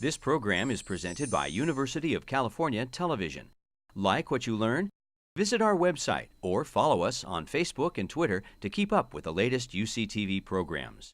This program is presented by University of California Television. Like what you learn? Visit our website or follow us on Facebook and Twitter to keep up with the latest UCTV programs.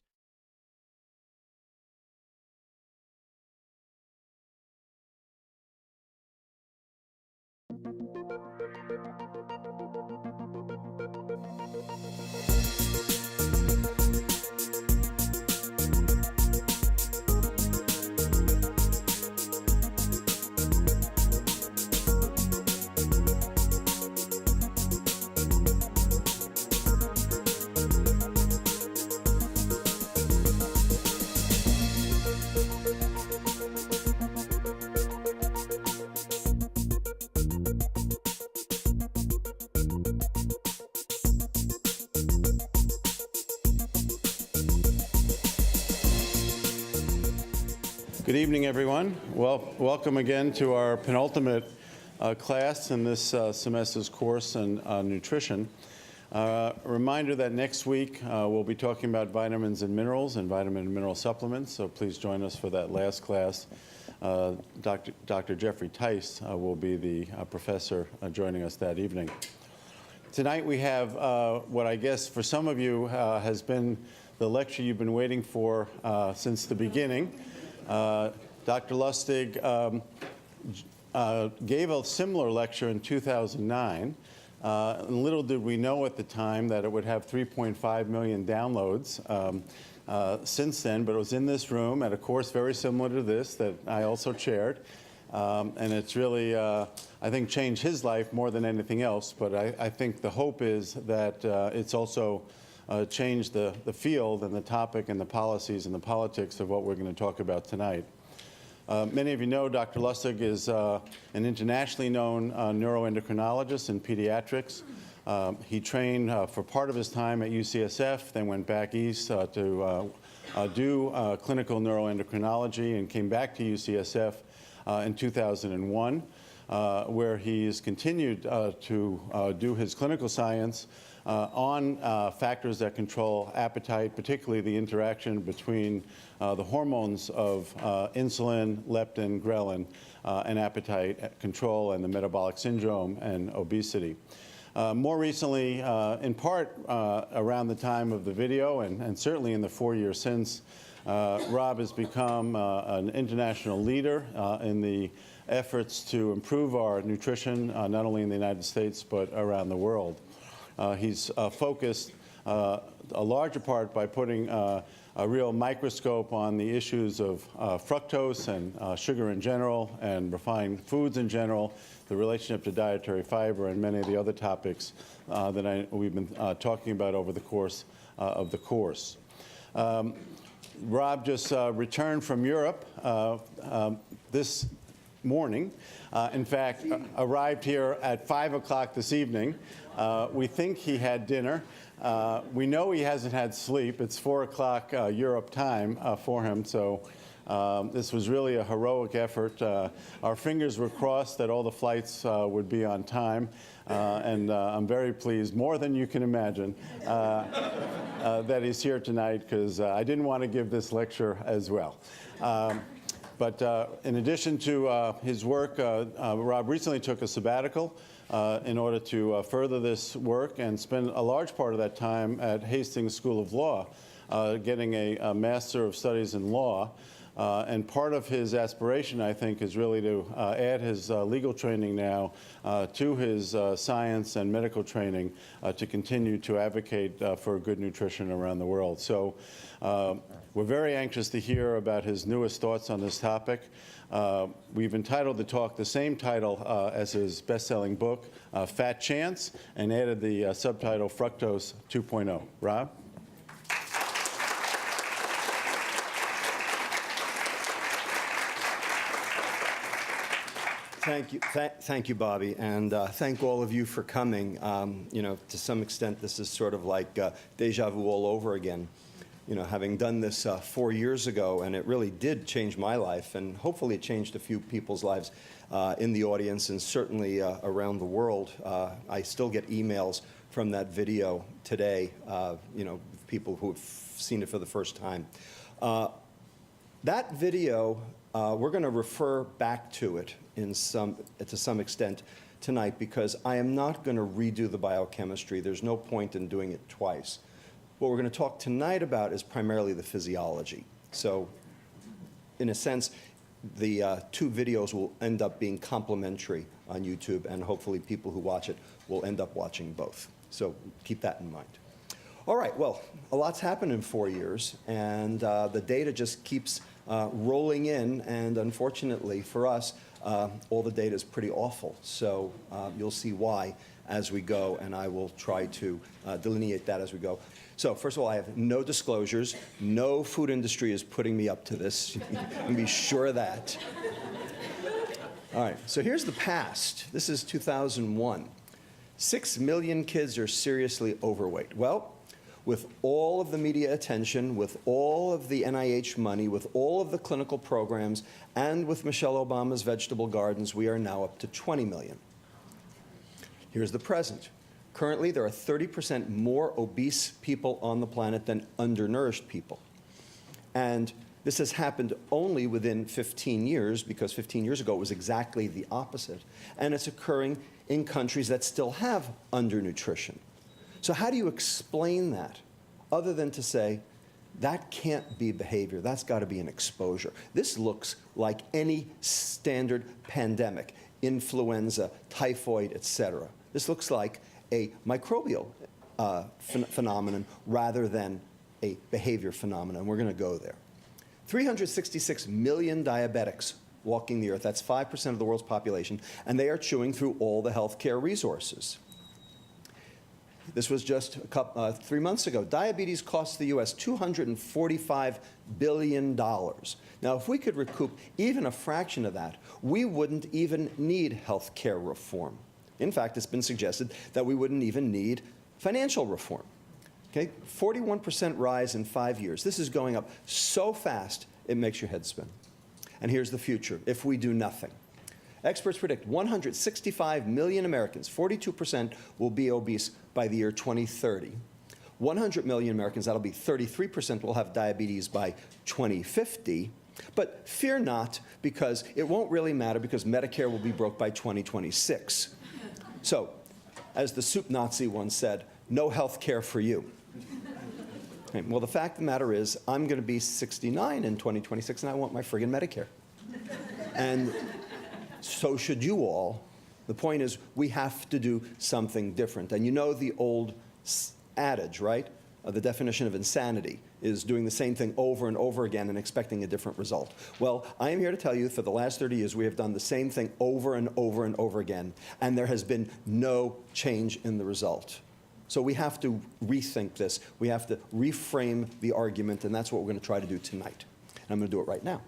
Good evening, everyone. Welcome again to our penultimate class in this semester's course in nutrition. A reminder that next week we'll be talking about vitamins and minerals and vitamin and mineral supplements, so please join us for that last class. Dr. Jeffrey Tice will be the professor joining us that evening. Tonight we have what I guess for some of you has been the lecture you've been waiting for since the beginning. Dr. Lustig gave a similar lecture in 2009. And little did we know at the time that it would have 3.5 million downloads since then, but it was in this room at a course very similar to this that I also chaired. And it's really, I think, changed his life more than anything else. But I think the hope is that it's also changed the field and the topic and the policies and the politics of what we're going to talk about tonight. Many of you know Dr. Lustig is an internationally known neuroendocrinologist in pediatrics. He trained for part of his time at UCSF, then went back east to do clinical neuroendocrinology and came back to UCSF in 2001, where he's continued to do his clinical science on factors that control appetite, particularly the interaction between the hormones of insulin, leptin, ghrelin, and appetite control and the metabolic syndrome and obesity. More recently, in part around the time of the video and certainly in the 4 years since, Rob has become an international leader in the efforts to improve our nutrition, not only in the United States but around the world. He's focused a larger part by putting a real microscope on the issues of fructose and sugar in general and refined foods in general, the relationship to dietary fiber, and many of the other topics that we've been talking about over the course of the course. Rob just returned from Europe this morning. In fact, arrived here at 5 o'clock this evening. We think he had dinner. We know he hasn't had sleep. It's 4 o'clock Europe time for him, so this was really a heroic effort. Our fingers were crossed that all the flights would be on time, and I'm very pleased, more than you can imagine, that he's here tonight, because I didn't want to give this lecture as well. But in addition to his work, Rob recently took a sabbatical in order to further this work and spend a large part of that time at Hastings School of Law, getting a Master of Studies in Law. And part of his aspiration, I think, is really to add his legal training now to his science and medical training to continue to advocate for good nutrition around the world. So we're very anxious to hear about his newest thoughts on this topic. We've entitled the talk the same title as his best-selling book, Fat Chance, and added the subtitle Fructose 2.0. Rob? Thank you, Bobby, and thank all of you for coming. You know, to some extent, this is sort of like deja vu all over again. You know, having done this 4 years ago, and it really did change my life, and hopefully it changed a few people's lives in the audience and certainly around the world. I still get emails from that video today, you know, people who have seen it for the first time. That video, we're going to refer back to it to some extent tonight, because I am not going to redo the biochemistry. There's no point in doing it twice. What we're going to talk tonight about is primarily the physiology. So, in a sense, the two videos will end up being complementary on YouTube, and hopefully people who watch it will end up watching both. So keep that in mind. All right, well, a lot's happened in 4 years, and the data just keeps rolling in, and unfortunately for us, all the data is pretty awful. So you'll see why as we go, and I will try to delineate that as we go. So first of all, I have no disclosures. No food industry is putting me up to this. You can be sure of that. All right, so here's the past. This is 2001. 6 million kids are seriously overweight. Well, with all of the media attention, with all of the NIH money, with all of the clinical programs, and with Michelle Obama's vegetable gardens, we are now up to 20 million. Here's the present. Currently, there are 30% more obese people on the planet than undernourished people. And this has happened only within 15 years, because 15 years ago it was exactly the opposite. And it's occurring in countries that still have undernutrition. So how do you explain that, other than to say, that can't be behavior, that's got to be an exposure? This looks like any standard pandemic, influenza, typhoid, etc. This looks like a microbial phenomenon rather than a behavior phenomenon. We're going to go there. 366 million diabetics walking the earth. That's 5% of the world's population, and they are chewing through all the healthcare resources. This was just 3 months ago. Diabetes costs the U.S. $245 billion. Now, if we could recoup even a fraction of that, we wouldn't even need healthcare reform. In fact, it's been suggested that we wouldn't even need financial reform. Okay, 41% rise in 5 years. This is going up so fast, it makes your head spin. And here's the future if we do nothing. Experts predict 165 million Americans, 42%, will be obese by the year 2030. 100 million Americans, that'll be 33%, will have diabetes by 2050. But fear not, because it won't really matter, because Medicare will be broke by 2026. So, as the soup Nazi once said, no health care for you. Okay, well, the fact of the matter is, I'm going to be 69 in 2026, and I want my friggin' Medicare. And so should you all. The point is, we have to do something different. And you know the old adage, right? The definition of insanity is doing the same thing over and over again and expecting a different result. Well, I am here to tell you, for the last 30 years, we have done the same thing over and over and over again, and there has been no change in the result. So we have to rethink this. We have to reframe the argument, and that's what we're going to try to do tonight. And I'm going to do it right now.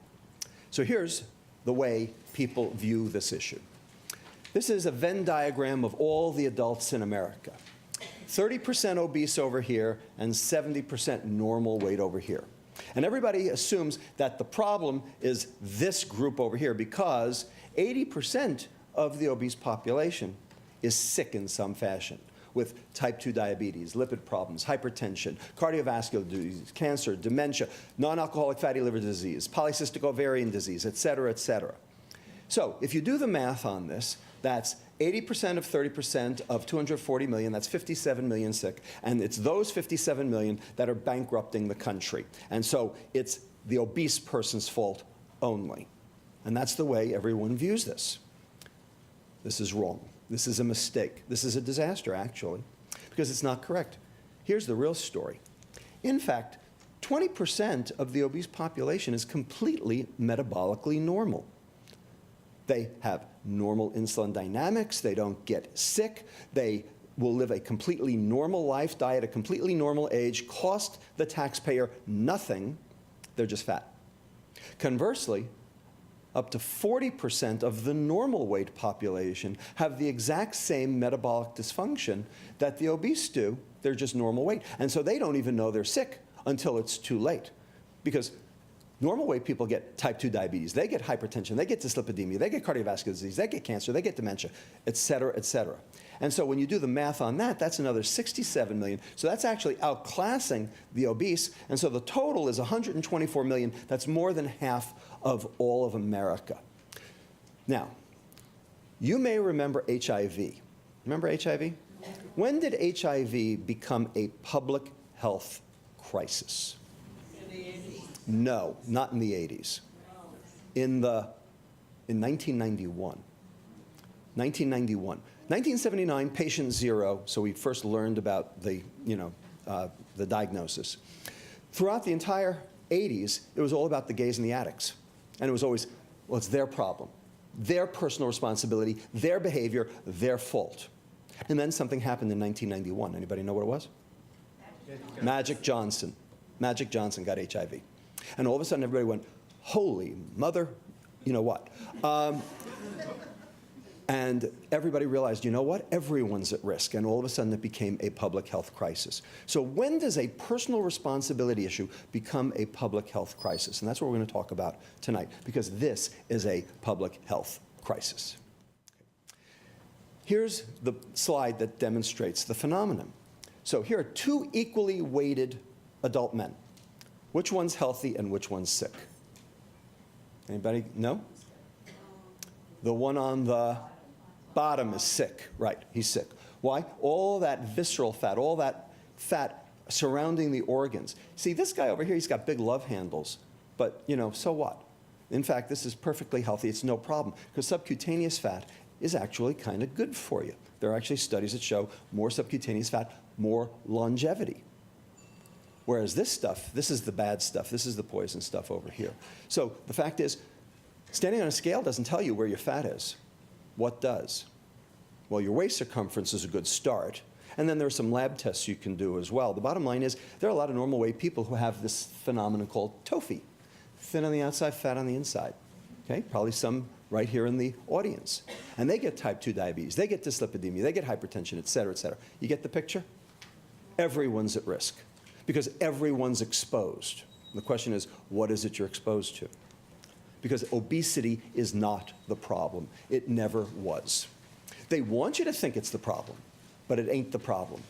So here's the way people view this issue. This is a Venn diagram of all the adults in America. 30% obese over here and 70% normal weight over here. And everybody assumes that the problem is this group over here, because 80% of the obese population is sick in some fashion, with type 2 diabetes, lipid problems, hypertension, cardiovascular disease, cancer, dementia, non-alcoholic fatty liver disease, polycystic ovarian disease, et cetera, et cetera. So if you do the math on this, that's 80% of 30% of 240 million, that's 57 million sick, and it's those 57 million that are bankrupting the country. And so it's the obese person's fault only. And that's the way everyone views this. This is wrong. This is a mistake. This is a disaster, actually, because it's not correct. Here's the real story. In fact, 20% of the obese population is completely metabolically normal. They have normal insulin dynamics. They don't get sick. They will live a completely normal life, die at a completely normal age, cost the taxpayer nothing. They're just fat. Conversely, up to 40% of the normal weight population have the exact same metabolic dysfunction that the obese do. They're just normal weight. And so they don't even know they're sick until it's too late. Because Normal weight people get type 2 diabetes, they get hypertension, they get dyslipidemia, they get cardiovascular disease, they get cancer, they get dementia, et cetera, et cetera. And so when you do the math on that, that's another 67 million. So that's actually outclassing the obese. And so the total is 124 million. That's more than half of all of America. Now, you may remember HIV. Remember HIV? When did HIV become a public health crisis? No, not in the 80s. In 1991. 1991. 1979, patient zero, so we first learned about the diagnosis. Throughout the entire 80s, it was all about the gays and the addicts. And it was always, well, it's their problem, their personal responsibility, their behavior, their fault. And then something happened in 1991. Anybody know what it was? Magic Johnson. Magic Johnson got HIV. And all of a sudden, everybody went, holy mother, you know what? And everybody realized, you know what? Everyone's at risk. And all of a sudden, it became a public health crisis. So when does a personal responsibility issue become a public health crisis? And that's what we're going to talk about tonight, because this is a public health crisis. Here's the slide that demonstrates the phenomenon. So here are two equally weighted adult men. Which one's healthy and which one's sick? Anybody know? The one on the bottom is sick. Right, he's sick. Why? All that visceral fat, all that fat surrounding the organs. See, this guy over here, he's got big love handles. But, so what? In fact, this is perfectly healthy. It's no problem, because subcutaneous fat is actually kind of good for you. There are actually studies that show more subcutaneous fat, more longevity. Whereas this stuff, this is the bad stuff. This is the poison stuff over here. So the fact is, standing on a scale doesn't tell you where your fat is. What does? Well, your waist circumference is a good start. And then there are some lab tests you can do as well. The bottom line is, there are a lot of normal weight people who have this phenomenon called TOFI. Thin on the outside, fat on the inside. Okay? Probably some right here in the audience. And they get type 2 diabetes. They get dyslipidemia. They get hypertension, et cetera, et cetera. You get the picture? Everyone's at risk, because everyone's exposed. The question is, what is it you're exposed to? Because obesity is not the problem. It never was. They want you to think it's the problem, but it ain't the problem.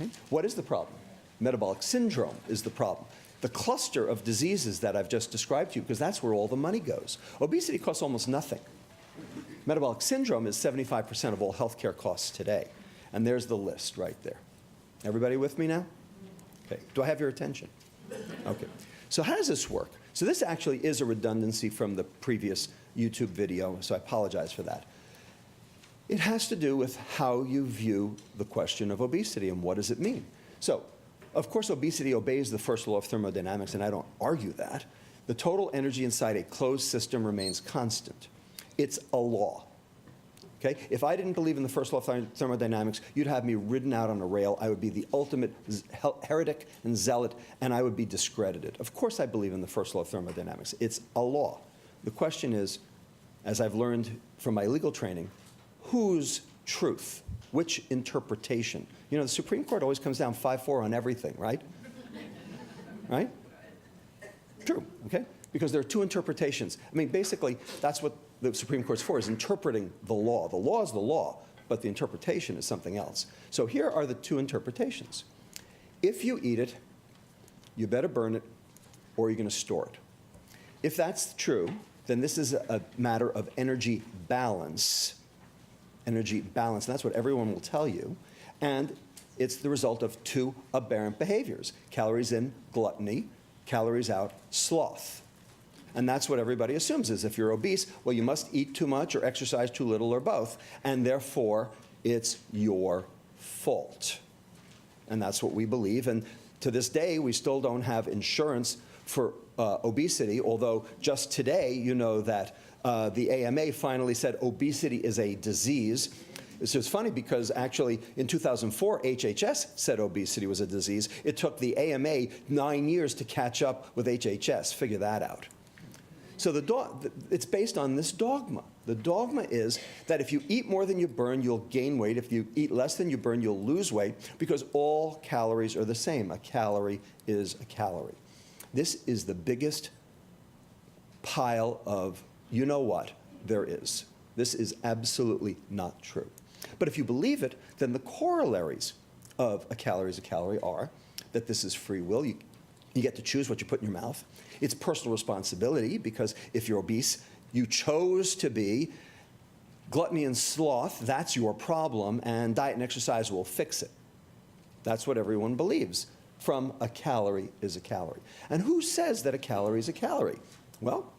Okay? What is the problem? Metabolic syndrome is the problem. The cluster of diseases that I've just described to you, because that's where all the money goes. Obesity costs almost nothing. Metabolic syndrome is 75% of all healthcare costs today. And there's the list right there. Everybody with me now? Okay. Do I have your attention? Okay. So how does this work? So this actually is a redundancy from the previous YouTube video, so I apologize for that. It has to do with how you view the question of obesity and what does it mean. So, of course, obesity obeys the first law of thermodynamics, and I don't argue that. The total energy inside a closed system remains constant. It's a law. Okay? If I didn't believe in the first law of thermodynamics, you'd have me ridden out on a rail. I would be the ultimate heretic and zealot, and I would be discredited. Of course I believe in the first law of thermodynamics. It's a law. The question is, as I've learned from my legal training, whose truth? Which interpretation? The Supreme Court always comes down 5-4 on everything, right? Right? True, okay? Because there are two interpretations. I mean, basically, that's what the Supreme Court's for, is interpreting the law. The law is the law, but the interpretation is something else. So here are the two interpretations. If you eat it, you better burn it, or you're going to store it. If that's true, then this is a matter of energy balance. Energy balance, and that's what everyone will tell you. And it's the result of two aberrant behaviors. Calories in, gluttony. Calories out, sloth. And that's what everybody assumes is if you're obese, well, you must eat too much or exercise too little or both, and therefore it's your fault. And that's what we believe. And to this day, we still don't have insurance for obesity, although just today, you know that the AMA finally said obesity is a disease. It's just funny because actually in 2004, HHS said obesity was a disease. It took the AMA 9 years to catch up with HHS. Figure that out. So it's based on this dogma. The dogma is that if you eat more than you burn, you'll gain weight. If you eat less than you burn, you'll lose weight, because all calories are the same. A calorie is a calorie. This is the biggest pile of you know what there is. This is absolutely not true. But if you believe it, then the corollaries of a calorie is a calorie are that this is free will. You get to choose what you put in your mouth. It's personal responsibility, because if you're obese, you chose to be. Gluttony and sloth, that's your problem, and diet and exercise will fix it. That's what everyone believes. From a calorie is a calorie. And who says that a calorie is a calorie? Well,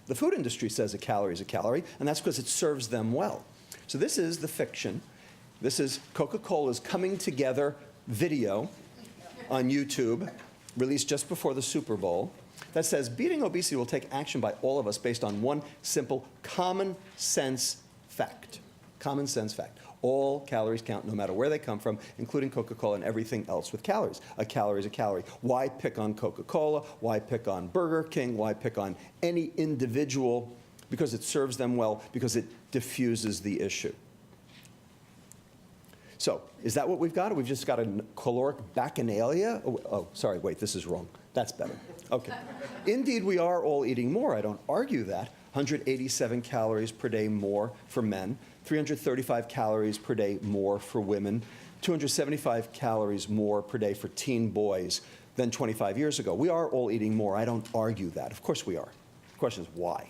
the food industry says a calorie is a calorie, and that's because it serves them well. So this is the fiction. This is Coca-Cola's Coming Together video on YouTube, released just before the Super Bowl, that says beating obesity will take action by all of us based on one simple common sense fact. Common sense fact. All calories count no matter where they come from, including Coca-Cola and everything else with calories. A calorie is a calorie. Why pick on Coca-Cola? Why pick on Burger King? Why pick on any individual? Because it serves them well, because it diffuses the issue. So, is that what we've got? Or we've just got a caloric bacchanalia? Oh, sorry, wait, this is wrong. That's better. Okay. Indeed, we are all eating more. I don't argue that. 187 calories per day more for men, 335 calories per day more for women, 275 calories more per day for teen boys than 25 years ago. We are all eating more. I don't argue that. Of course we are. The question is why?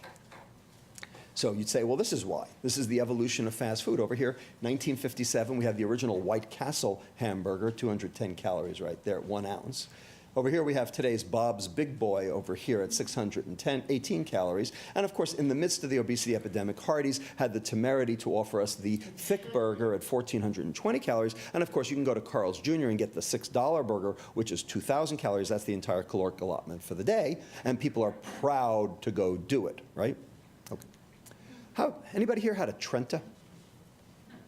So you'd say, well, this is why. This is the evolution of fast food. Over here, 1957, we have the original White Castle hamburger, 210 calories right there, 1 ounce. Over here we have today's Bob's Big Boy over here at 18 calories. And of course, in the midst of the obesity epidemic, Hardee's had the temerity to offer us the thick burger at 1,420 calories. And of course, you can go to Carl's Jr. and get the $6 burger, which is 2,000 calories. That's the entire caloric allotment for the day. And people are proud to go do it, right? Okay. Anybody here had a Trenta?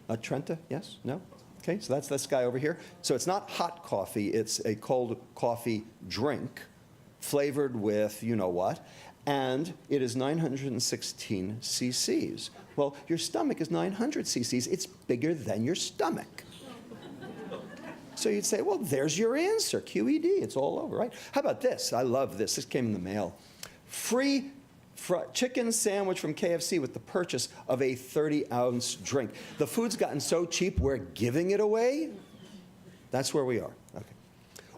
A Trenta? Yes? No? Okay, so that's this guy over here. So it's not hot coffee, it's a cold coffee drink flavored with you know what, and it is 916 cc's. Well, your stomach is 900 cc's. It's bigger than your stomach. So you'd say, well, there's your answer, QED. It's all over, right? How about this? I love this. This came in the mail. Free chicken sandwich from KFC with the purchase of a 30-ounce drink. The food's gotten so cheap, we're giving it away? That's where we are. Okay.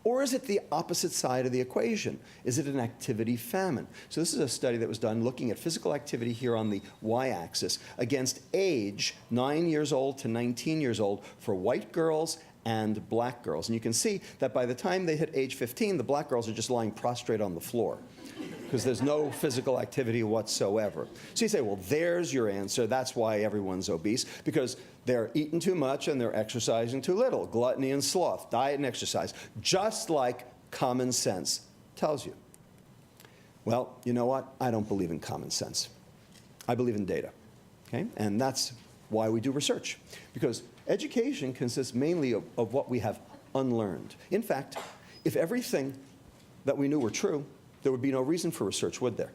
Or is it the opposite side of the equation? Is it an activity famine? So this is a study that was done looking at physical activity here on the y-axis against age, 9 years old to 19 years old, for white girls and black girls. And you can see that by the time they hit age 15, the black girls are just lying prostrate on the floor, because there's no physical activity whatsoever. So you say, well, there's your answer. That's why everyone's obese, because they're eating too much and they're exercising too little. Gluttony and sloth, diet and exercise, just like common sense tells you. Well, you know what? I don't believe in common sense. I believe in data, okay? And that's why we do research, because education consists mainly of what we have unlearned. In fact, if everything that we knew were true, there would be no reason for research, would there?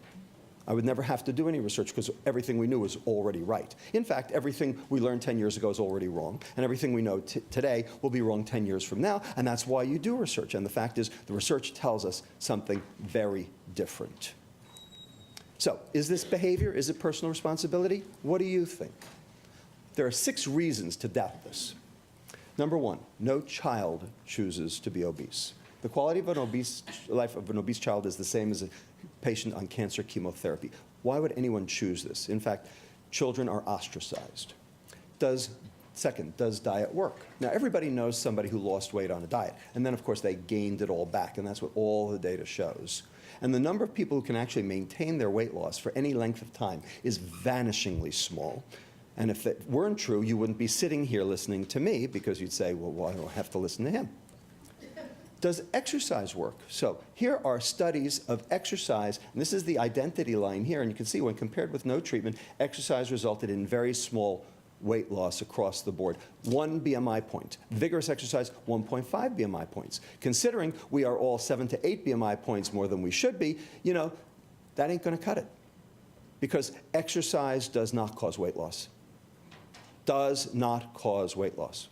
I would never have to do any research because everything we knew was already right. In fact, everything we learned 10 years ago is already wrong, and everything we know today will be wrong 10 years from now, and that's why you do research. And the fact is, the research tells us something very different. So, is this behavior? Is it personal responsibility? What do you think? There are 6 reasons to doubt this. Number 1, no child chooses to be obese. The quality of life of an obese child is the same as a patient on cancer chemotherapy. Why would anyone choose this? In fact, children are ostracized. Second, does diet work? Now, everybody knows somebody who lost weight on a diet, and then, of course, they gained it all back, and that's what all the data shows. And the number of people who can actually maintain their weight loss for any length of time is vanishingly small. And if it weren't true, you wouldn't be sitting here listening to me, because you'd say, well, why do I have to listen to him? Does exercise work? So here are studies of exercise, and this is the identity line here, and you can see when compared with no treatment, exercise resulted in very small weight loss across the board. 1 BMI point. Vigorous exercise, 1.5 BMI points. Considering we are all 7 to 8 BMI points more than we should be, you know, that ain't going to cut it. Because exercise does not cause weight loss. Does not cause weight loss.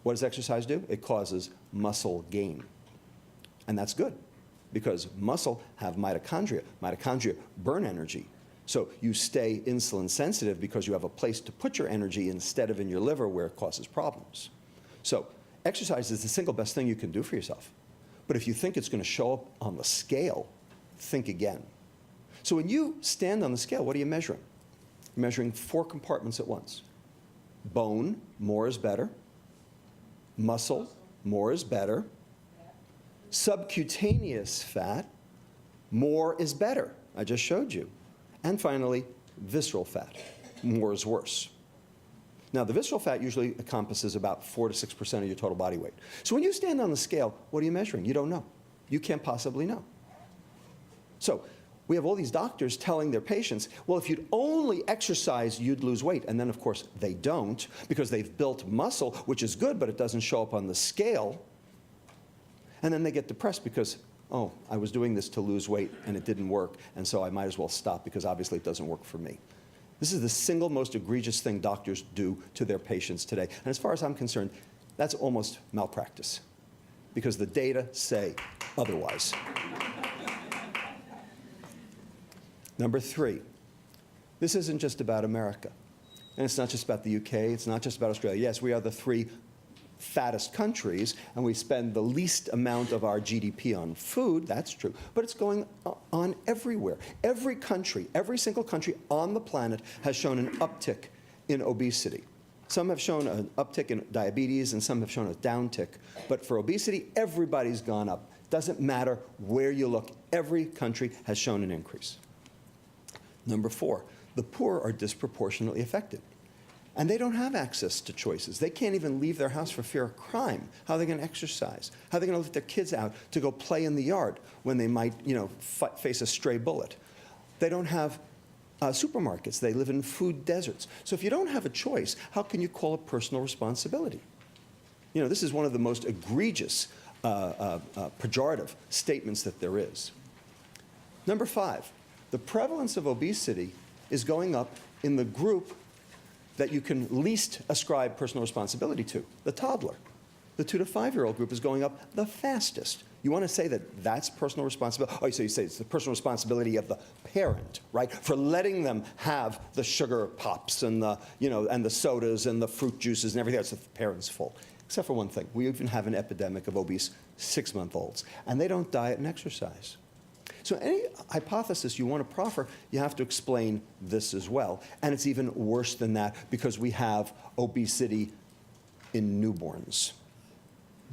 What does exercise do? It causes muscle gain. And that's good. because muscle have mitochondria. Mitochondria burn energy. So you stay insulin sensitive because you have a place to put your energy instead of in your liver where it causes problems. So exercise is the single best thing you can do for yourself. But if you think it's going to show up on the scale, think again. So when you stand on the scale, what are you measuring? You're measuring 4 compartments at once. Bone, more is better. Muscle, more is better. Subcutaneous fat, more is better. I just showed you. And finally, visceral fat, more is worse. Now, the visceral fat usually encompasses about 4 to 6% of your total body weight. So when you stand on the scale, what are you measuring? You don't know. You can't possibly know. So we have all these doctors telling their patients, well, if you'd only exercise, you'd lose weight. And then, of course, they don't, because they've built muscle, which is good, but it doesn't show up on the scale. And then they get depressed because, oh, I was doing this to lose weight, and it didn't work, and so I might as well stop, because obviously it doesn't work for me. This is the single most egregious thing doctors do to their patients today. And as far as I'm concerned, that's almost malpractice, because the data say otherwise. Number 3, this isn't just about America. And it's not just about the UK, it's not just about Australia. Yes, we are the 3 fattest countries, and we spend the least amount of our GDP on food, that's true, but it's going on everywhere. Every country, every single country on the planet has shown an uptick in obesity. Some have shown an uptick in diabetes, and some have shown a downtick. But for obesity, everybody's gone up. Doesn't matter where you look, every country has shown an increase. Number 4, the poor are disproportionately affected. And they don't have access to choices. They can't even leave their house for fear of crime. How are they going to exercise? How are they going to let their kids out to go play in the yard when they might, face a stray bullet? They don't have supermarkets. They live in food deserts. So if you don't have a choice, how can you call it personal responsibility? This is one of the most egregious pejorative statements that there is. Number 5, the prevalence of obesity is going up in the group that you can least ascribe personal responsibility to, the toddler. The 2 to 5-year-old group is going up the fastest. You want to say that that's personal responsibility? Oh, so you say it's the personal responsibility of the parent, right? For letting them have the sugar pops and the, and the sodas and the fruit juices and everything. That's the parent's fault. Except for one thing. We even have an epidemic of obese 6-month-olds, and they don't diet and exercise. So any hypothesis you want to proffer, you have to explain this as well. And it's even worse than that, because we have obesity in newborns.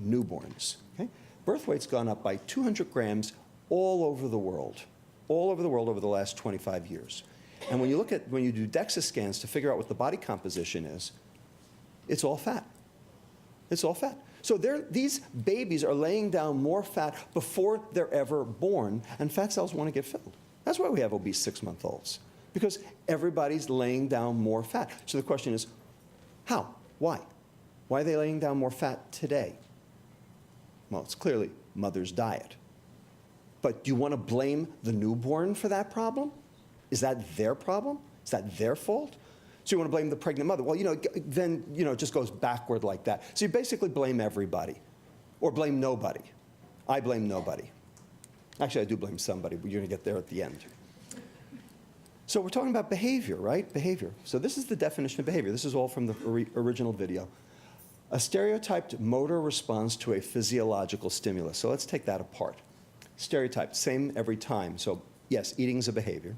Newborns. Okay? Birth weight's gone up by 200 grams all over the world over the last 25 years. And when you do DEXA scans to figure out what the body composition is, it's all fat. It's all fat. So these babies are laying down more fat before they're ever born, and fat cells want to get filled. That's why we have obese 6-month-olds, because everybody's laying down more fat. So the question is, how? Why? Why are they laying down more fat today? Well, it's clearly mother's diet. But do you want to blame the newborn for that problem? Is that their problem? Is that their fault? So you want to blame the pregnant mother. Well, then, it just goes backward like that. So you basically blame everybody, or blame nobody. I blame nobody. Actually, I do blame somebody, but you're going to get there at the end. So we're talking about behavior, right? Behavior. So this is the definition of behavior. This is all from the original video. A stereotyped motor response to a physiological stimulus. So let's take that apart. Stereotyped, same every time. So yes, eating is a behavior.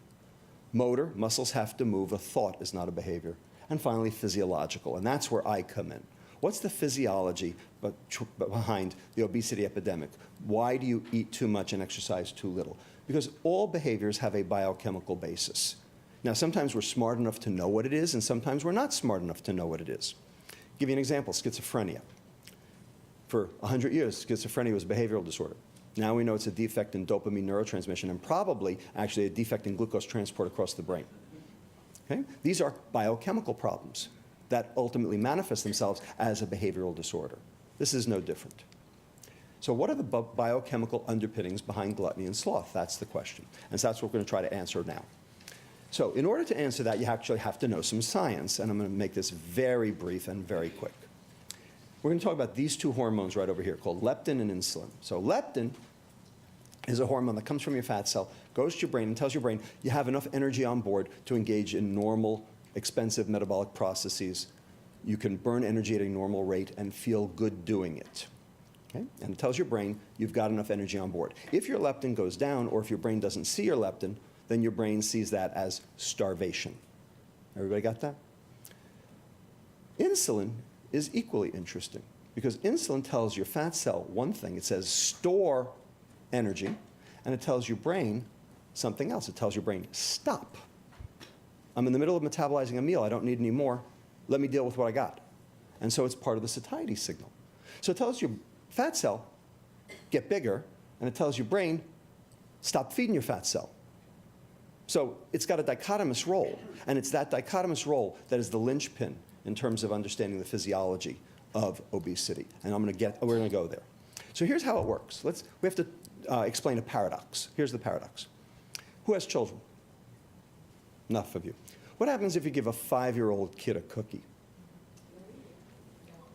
Motor, muscles have to move. A thought is not a behavior. And finally, physiological, and that's where I come in. What's the physiology behind the obesity epidemic? Why do you eat too much and exercise too little? Because all behaviors have a biochemical basis. Now, sometimes we're smart enough to know what it is, and sometimes we're not smart enough to know what it is. I'll give you an example, schizophrenia. For 100 years, schizophrenia was a behavioral disorder. Now we know it's a defect in dopamine neurotransmission, and probably actually a defect in glucose transport across the brain. Okay? These are biochemical problems that ultimately manifest themselves as a behavioral disorder. This is no different. So what are the biochemical underpinnings behind gluttony and sloth? That's the question. And so that's what we're going to try to answer now. So in order to answer that, you actually have to know some science, and I'm going to make this very brief and very quick. We're going to talk about these 2 hormones right over here called leptin and insulin. So leptin is a hormone that comes from your fat cell, goes to your brain, and tells your brain you have enough energy on board to engage in normal, expensive metabolic processes. You can burn energy at a normal rate and feel good doing it. Okay? And it tells your brain you've got enough energy on board. If your leptin goes down, or if your brain doesn't see your leptin, then your brain sees that as starvation. Everybody got that? Insulin is equally interesting, because insulin tells your fat cell one thing. It says store energy, and it tells your brain something else. It tells your brain, stop. I'm in the middle of metabolizing a meal. I don't need any more. Let me deal with what I got. And so it's part of the satiety signal. So it tells your fat cell, get bigger, and it tells your brain, stop feeding your fat cell. So it's got a dichotomous role, and it's that dichotomous role that is the linchpin in terms of understanding the physiology of obesity. And we're going to go there. So here's how it works. We have to explain a paradox. Here's the paradox. Who has children? Enough of you. What happens if you give a 5-year-old kid a cookie?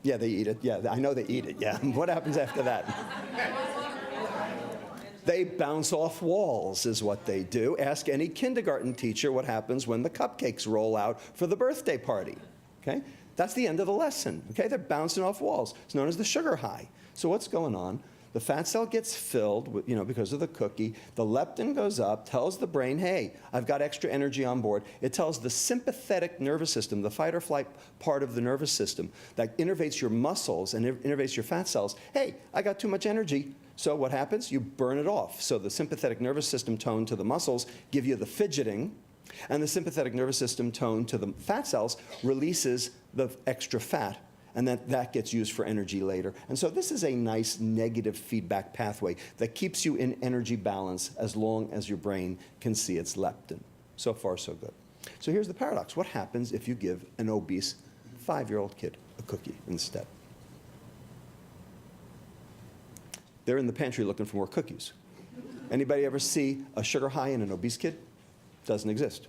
Yeah, they eat it. Yeah, I know they eat it. Yeah. What happens after that? They bounce off walls is what they do. Ask any kindergarten teacher what happens when the cupcakes roll out for the birthday party. Okay? That's the end of the lesson. Okay? They're bouncing off walls. It's known as the sugar high. So what's going on? The fat cell gets filled with, because of the cookie. The leptin goes up, tells the brain, hey, I've got extra energy on board. It tells the sympathetic nervous system, the fight or flight part of the nervous system that innervates your muscles and innervates your fat cells, hey, I got too much energy. So what happens? You burn it off. So the sympathetic nervous system tone to the muscles give you the fidgeting, and the sympathetic nervous system tone to the fat cells releases the extra fat, and that gets used for energy later. And so this is a nice negative feedback pathway that keeps you in energy balance as long as your brain can see its leptin. So far, so good. So here's the paradox. What happens if you give an obese 5-year-old kid a cookie instead? They're in the pantry looking for more cookies. Anybody ever see a sugar high in an obese kid? Doesn't exist.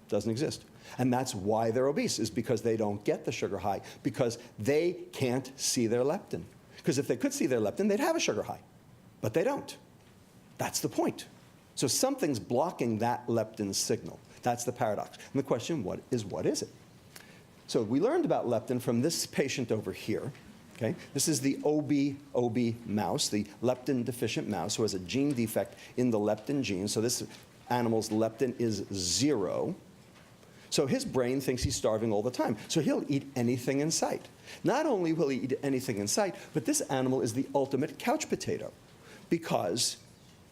Doesn't exist. And that's why they're obese, is because they don't get the sugar high, because they can't see their leptin. Because if they could see their leptin, they'd have a sugar high. But they don't. That's the point. So something's blocking that leptin signal. That's the paradox. And the question, what is it? So we learned about leptin from this patient over here. Okay? This is the OB mouse, the leptin deficient mouse, who has a gene defect in the leptin gene. So this animal's leptin is 0. So his brain thinks he's starving all the time. So he'll eat anything in sight. Not only will he eat anything in sight, but this animal is the ultimate couch potato, because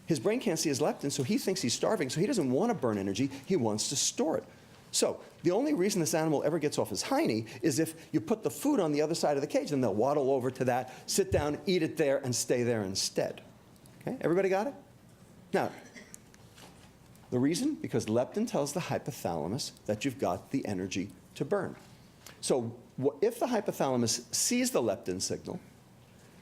his brain can't see his leptin, so he thinks he's starving, so he doesn't want to burn energy, he wants to store it. So the only reason this animal ever gets off his hiney is if you put the food on the other side of the cage, then they'll waddle over to that, sit down, eat it there, and stay there instead. Okay? Everybody got it? Now, the reason? Because leptin tells the hypothalamus that you've got the energy to burn. So if the hypothalamus sees the leptin signal,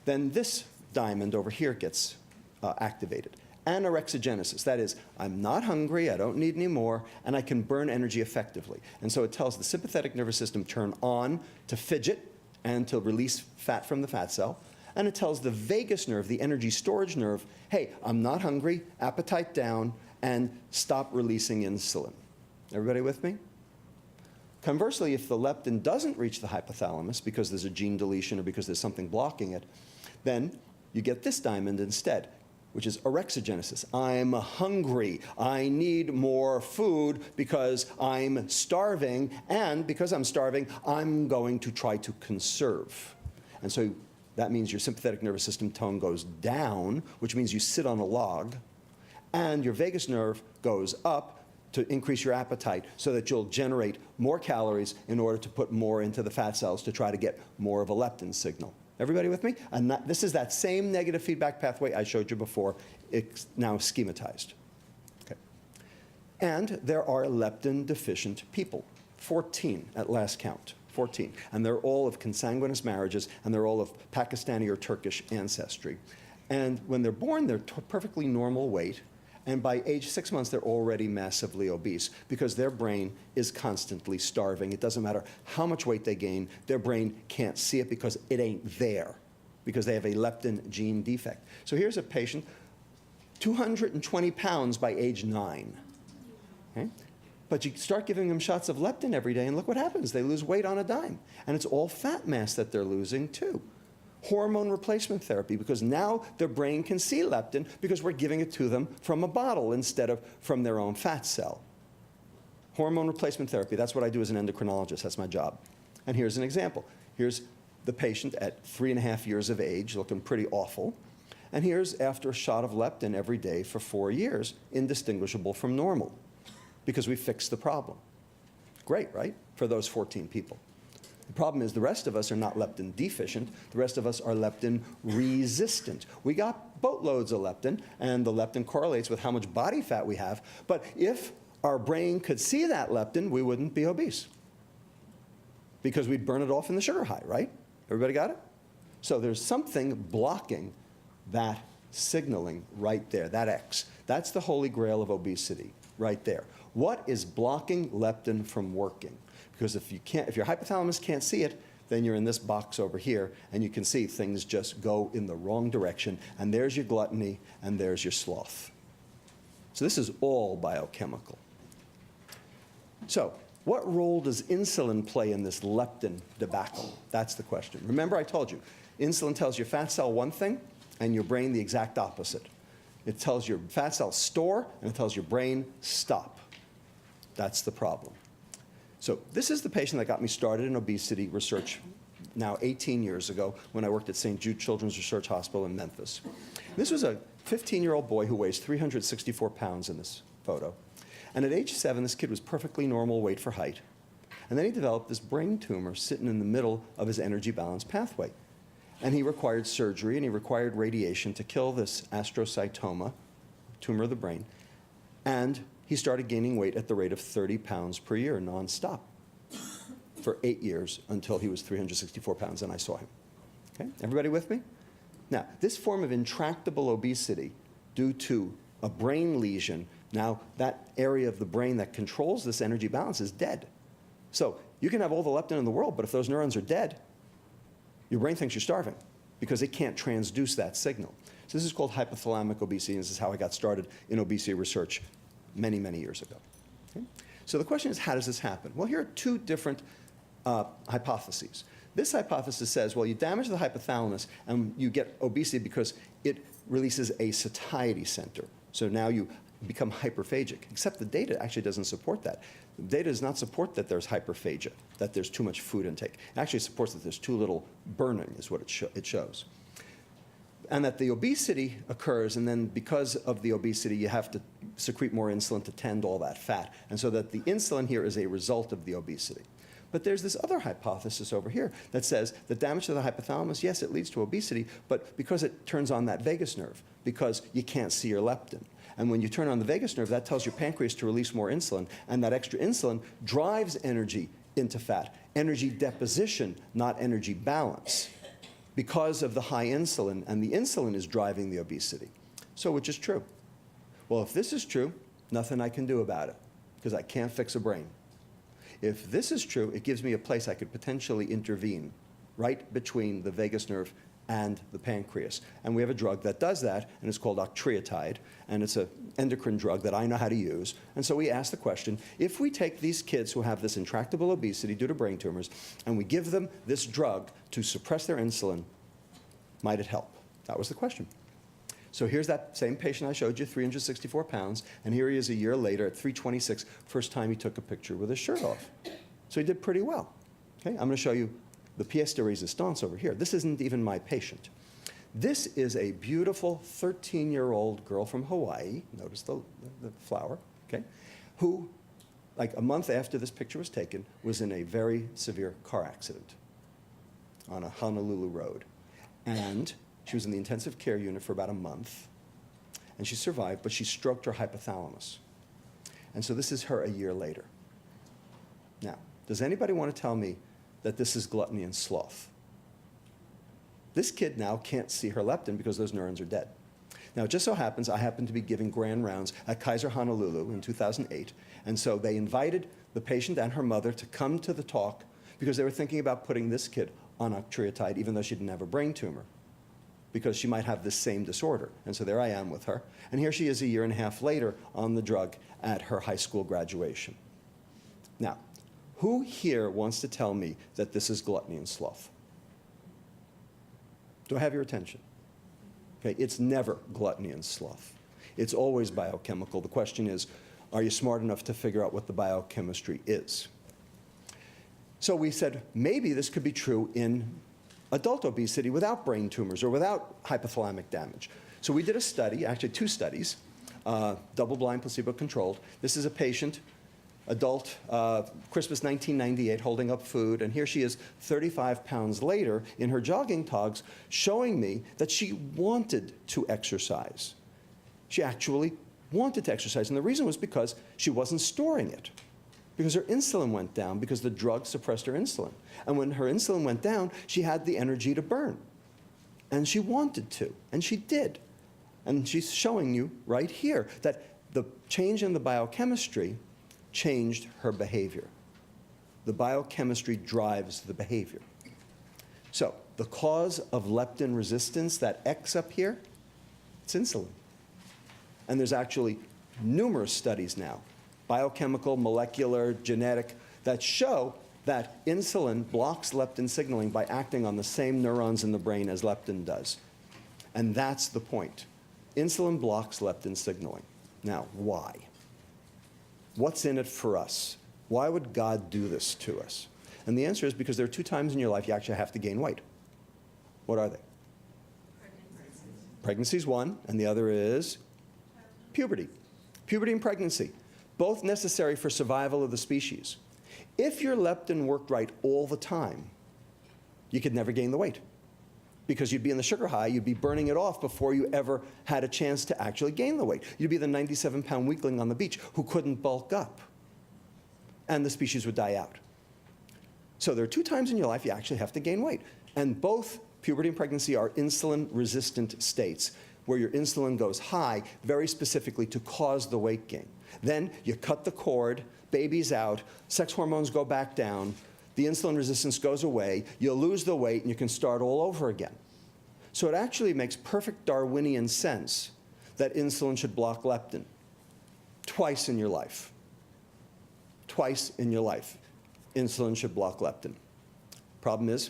then this diamond over here gets activated. Anorexigenesis, that is, I'm not hungry, I don't need any more, and I can burn energy effectively. And so it tells the sympathetic nervous system turn on to fidget and to release fat from the fat cell. And it tells the vagus nerve, the energy storage nerve, hey, I'm not hungry, appetite down, and stop releasing insulin. Everybody with me? Conversely, if the leptin doesn't reach the hypothalamus because there's a gene deletion or because there's something blocking it, then you get this diamond instead, which is orexigenesis. I'm hungry. I need more food because I'm starving, and because I'm starving, I'm going to try to conserve. And so that means your sympathetic nervous system tone goes down, which means you sit on a log, and your vagus nerve goes up to increase your appetite so that you'll generate more calories in order to put more into the fat cells to try to get more of a leptin signal. Everybody with me? And this is that same negative feedback pathway I showed you before. It's now schematized. Okay. And there are leptin deficient people, 14 at last count, 14. And they're all of consanguineous marriages, and they're all of Pakistani or Turkish ancestry. And when they're born, they're perfectly normal weight. And by age 6 months, they're already massively obese because their brain is constantly starving. It doesn't matter how much weight they gain, their brain can't see it because it ain't there, because they have a leptin gene defect. So here's a patient, 220 pounds by age 9. Okay? But you start giving them shots of leptin every day, and look what happens. They lose weight on a dime. And it's all fat mass that they're losing, too. Hormone replacement therapy, because now their brain can see leptin because we're giving it to them from a bottle instead of from their own fat cell. Hormone replacement therapy, that's what I do as an endocrinologist. That's my job. And here's an example. Here's the patient at 3.5 years of age, looking pretty awful. And here's after a shot of leptin every day for 4 years, indistinguishable from normal, because we fixed the problem. Great, right? For those 14 people. The problem is the rest of us are not leptin deficient. The rest of us are leptin resistant. We got boatloads of leptin, and the leptin correlates with how much body fat we have. But if our brain could see that leptin, we wouldn't be obese, because we'd burn it off in the sugar high, right? Everybody got it? So there's something blocking that signaling right there, that X. That's the holy grail of obesity, right there. What is blocking leptin from working? Because if your hypothalamus can't see it, then you're in this box over here, and you can see things just go in the wrong direction, and there's your gluttony, and there's your sloth. So this is all biochemical. So what role does insulin play in this leptin debacle? That's the question. Remember I told you, insulin tells your fat cell one thing, and your brain the exact opposite. It tells your fat cell store, and it tells your brain stop. That's the problem. So this is the patient that got me started in obesity research now 18 years ago when I worked at St. Jude Children's Research Hospital in Memphis. This was a 15-year-old boy who weighs 364 pounds in this photo. And at age 7, this kid was perfectly normal weight for height. And then he developed this brain tumor sitting in the middle of his energy balance pathway. And he required surgery, and he required radiation to kill this astrocytoma, tumor of the brain. And he started gaining weight at the rate of 30 pounds per year nonstop for 8 years until he was 364 pounds and I saw him. Okay, everybody with me? Now, this form of intractable obesity due to a brain lesion, now that area of the brain that controls this energy balance is dead. So you can have all the leptin in the world, but if those neurons are dead, your brain thinks you're starving because it can't transduce that signal. So this is called hypothalamic obesity, and this is how I got started in obesity research many, many years ago. Okay? So the question is, how does this happen? Well, here are two different hypotheses. This hypothesis says, well, you damage the hypothalamus and you get obesity because it releases a satiety center. So now you become hyperphagic, except the data actually doesn't support that. The data does not support that there's hyperphagia, that there's too much food intake. It actually supports that there's too little burning is what it shows. And that the obesity occurs, and then because of the obesity, you have to secrete more insulin to tend all that fat. And so that the insulin here is a result of the obesity. But there's this other hypothesis over here that says the damage to the hypothalamus, yes, it leads to obesity, but because it turns on that vagus nerve, because you can't see your leptin. And when you turn on the vagus nerve, that tells your pancreas to release more insulin, and that extra insulin drives energy into fat. Energy deposition, not energy balance, because of the high insulin, and the insulin is driving the obesity. So which is true? Well, if this is true, nothing I can do about it, because I can't fix a brain. If this is true, it gives me a place I could potentially intervene, right between the vagus nerve and the pancreas. And we have a drug that does that, and it's called octreotide, and it's an endocrine drug that I know how to use. And so we ask the question, if we take these kids who have this intractable obesity due to brain tumors, and we give them this drug to suppress their insulin, might it help? That was the question. So here's that same patient I showed you, 364 pounds, and here he is a year later at 326, first time he took a picture with his shirt off. So he did pretty well. Okay, I'm going to show you the pièce de résistance over here. This isn't even my patient. This is a beautiful 13-year-old girl from Hawaii, notice the flower, okay, who, like a month after this picture was taken, was in a very severe car accident on a Honolulu road. And she was in the intensive care unit for about a month, and she survived, but she stroked her hypothalamus. And so this is her a year later. Now, does anybody want to tell me that this is gluttony and sloth? This kid now can't see her leptin because those neurons are dead. Now, it just so happens I happened to be giving grand rounds at Kaiser Honolulu in 2008, and so they invited the patient and her mother to come to the talk because they were thinking about putting this kid on octreotide even though she didn't have a brain tumor. because she might have this same disorder. And so there I am with her. And here she is a year and a half later on the drug at her high school graduation. Now, who here wants to tell me that this is gluttony and sloth? Do I have your attention? Okay, it's never gluttony and sloth. It's always biochemical. The question is, are you smart enough to figure out what the biochemistry is? So we said, maybe this could be true in adult obesity without brain tumors or without hypothalamic damage. So we did a study, actually 2 studies, double-blind, placebo-controlled. This is a patient, adult, Christmas 1998, holding up food, and here she is 35 pounds later in her jogging togs, showing me that she wanted to exercise. She actually wanted to exercise, and the reason was because she wasn't storing it, because her insulin went down, because the drug suppressed her insulin. And when her insulin went down, she had the energy to burn. And she wanted to, and she did. And she's showing you right here that the change in the biochemistry changed her behavior. The biochemistry drives the behavior. So the cause of leptin resistance, that X up here, it's insulin. And there's actually numerous studies now, biochemical, molecular, genetic, that show that insulin blocks leptin signaling by acting on the same neurons in the brain as leptin does. And that's the point. Insulin blocks leptin signaling. Now, why? What's in it for us? Why would God do this to us? And the answer is because there are 2 times in your life you actually have to gain weight. What are they? Pregnancy is one, and the other is puberty. Puberty and pregnancy, both necessary for survival of the species. If your leptin worked right all the time, you could never gain the weight, because you'd be in the sugar high, you'd be burning it off before you ever had a chance to actually gain the weight. You'd be the 97-pound weakling on the beach who couldn't bulk up, and the species would die out. So there are 2 times in your life you actually have to gain weight, and both puberty and pregnancy are insulin-resistant states, where your insulin goes high very specifically to cause the weight gain. Then you cut the cord, baby's out, sex hormones go back down, the insulin resistance goes away, you lose the weight, and you can start all over again. So it actually makes perfect Darwinian sense that insulin should block leptin twice in your life. Twice in your life, insulin should block leptin. Problem is,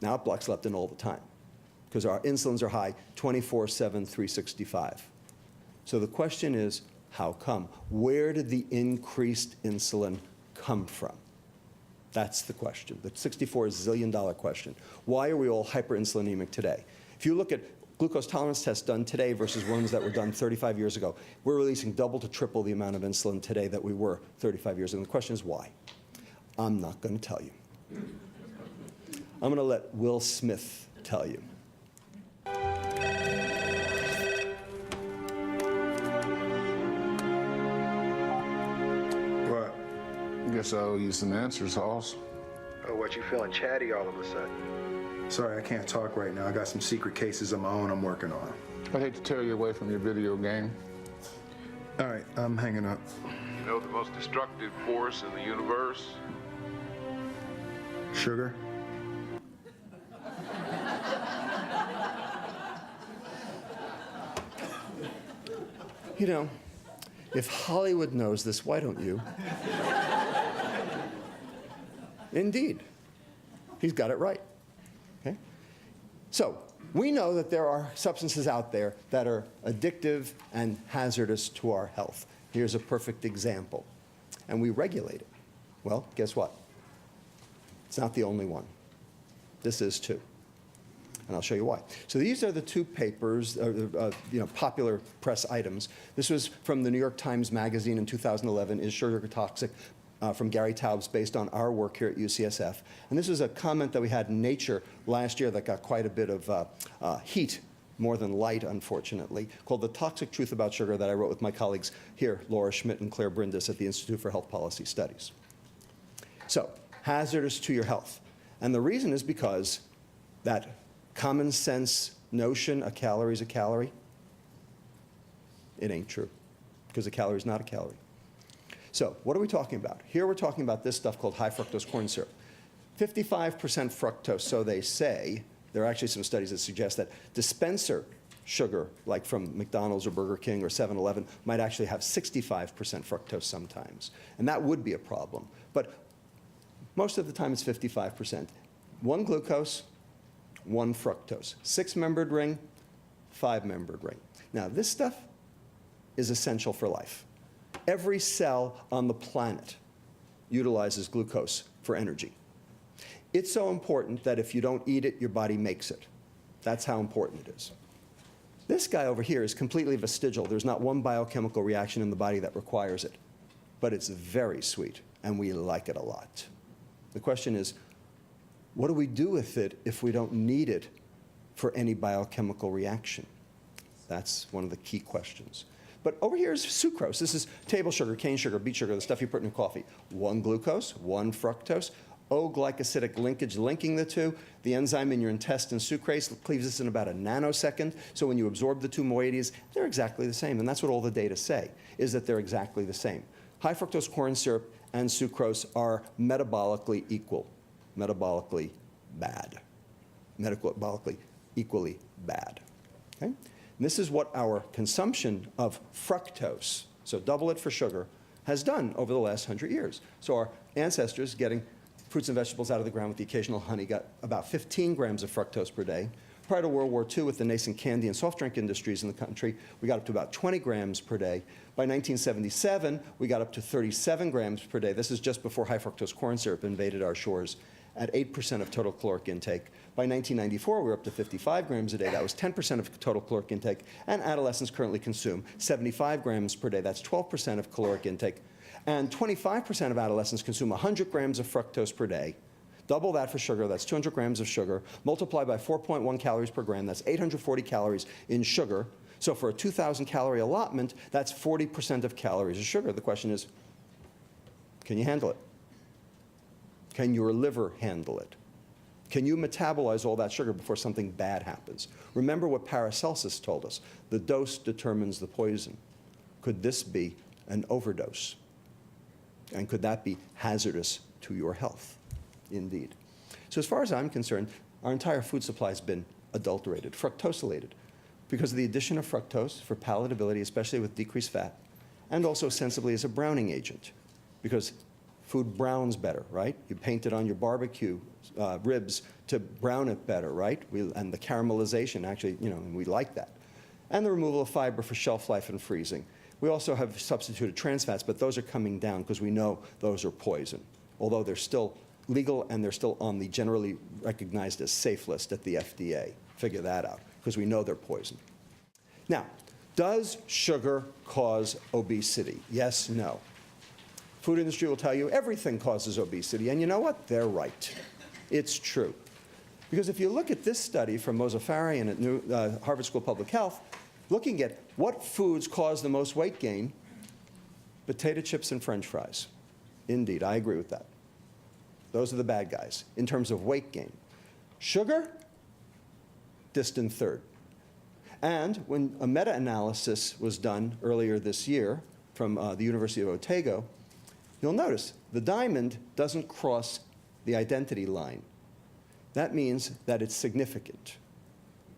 now it blocks leptin all the time, because our insulins are high 24/7, 365. So the question is, how come? Where did the increased insulin come from? That's the question, the $64 zillion question. Why are we all hyperinsulinemic today? If you look at glucose tolerance tests done today versus ones that were done 35 years ago, we're releasing double to triple the amount of insulin today that we were 35 years ago. And the question is why? I'm not going to tell you. I'm going to let Will Smith tell you. What? Guess I owe you some answers, Hoss. Oh, what, you feeling chatty all of a sudden? Sorry, I can't talk right now. I got some secret cases of my own I'm working on. I hate to tear you away from your video game. All right, I'm hanging up. You know the most destructive force in the universe? Sugar? You know, if Hollywood knows this, why don't you? Indeed. He's got it right. Okay? So, we know that there are substances out there that are addictive and hazardous to our health. Here's a perfect example. And we regulate it. Well, guess what? It's not the only one. This is too. And I'll show you why. So these are the 2 papers, popular press items. This was from the New York Times Magazine in 2011, Is Sugar Toxic? From Gary Taubes, based on our work here at UCSF. And this was a comment that we had in Nature last year that got quite a bit of heat, more than light, unfortunately, called The Toxic Truth About Sugar, that I wrote with my colleagues here, Laura Schmidt and Claire Brindis at the Institute for Health Policy Studies. So, hazardous to your health. And the reason is because that common sense notion, a calorie is a calorie, it ain't true, because a calorie is not a calorie. So what are we talking about? Here we're talking about this stuff called high fructose corn syrup. 55% fructose, so they say, There are actually some studies that suggest that dispenser sugar, like from McDonald's or Burger King or 7-Eleven, might actually have 65% fructose sometimes. And that would be a problem. But most of the time it's 55%. 1 glucose, 1 fructose. 6-membered ring, 5-membered ring. Now, this stuff is essential for life. Every cell on the planet utilizes glucose for energy. It's so important that if you don't eat it, your body makes it. That's how important it is. This guy over here is completely vestigial. There's not one biochemical reaction in the body that requires it. But it's very sweet, and we like it a lot. The question is, what do we do with it if we don't need it for any biochemical reaction? That's one of the key questions. But over here is sucrose. This is table sugar, cane sugar, beet sugar, the stuff you put in your coffee. 1 glucose, 1 fructose, O-glycosidic linkage linking the two. The enzyme in your intestine, sucrase, cleaves this in about a nanosecond. So when you absorb the two moieties, they're exactly the same. And that's what all the data say, is that they're exactly the same. High fructose corn syrup and sucrose are metabolically equal, metabolically bad, metabolically equally bad. Okay? And this is what our consumption of fructose, so double it for sugar, has done over the last 100 years. So our ancestors getting fruits and vegetables out of the ground with the occasional honey got about 15 grams of fructose per day. Prior to World War II, with the nascent candy and soft drink industries in the country, we got up to about 20 grams per day. By 1977, we got up to 37 grams per day. This is just before high fructose corn syrup invaded our shores at 8% of total caloric intake. By 1994, we were up to 55 grams a day. That was 10% of total caloric intake. And adolescents currently consume 75 grams per day. That's 12% of caloric intake. And 25% of adolescents consume 100 grams of fructose per day. Double that for sugar, that's 200 grams of sugar. Multiply by 4.1 calories per gram, that's 840 calories in sugar. So for a 2,000 calorie allotment, that's 40% of calories of sugar. The question is, can you handle it? Can your liver handle it? Can you metabolize all that sugar before something bad happens? Remember what Paracelsus told us, the dose determines the poison. Could this be an overdose? And could that be hazardous to your health? Indeed. So as far as I'm concerned, our entire food supply has been adulterated, fructosylated, because of the addition of fructose for palatability, especially with decreased fat, and also sensibly as a browning agent, because food browns better, right? You paint it on your barbecue ribs to brown it better, right? And the caramelization, actually, we like that. And the removal of fiber for shelf life and freezing. We also have substituted trans fats, but those are coming down because we know those are poison, although they're still legal and they're still on the generally recognized as safe list at the FDA. Figure that out, because we know they're poison. Now, does sugar cause obesity? Yes, no. Food industry will tell you everything causes obesity, and you know what? They're right. It's true. Because if you look at this study from Mozaffarian at Harvard School of Public Health, looking at what foods cause the most weight gain, potato chips and French fries. Indeed, I agree with that. Those are the bad guys in terms of weight gain. Sugar, distant third. And when a meta-analysis was done earlier this year from the University of Otago, you'll notice the diamond doesn't cross the identity line. That means that it's significant.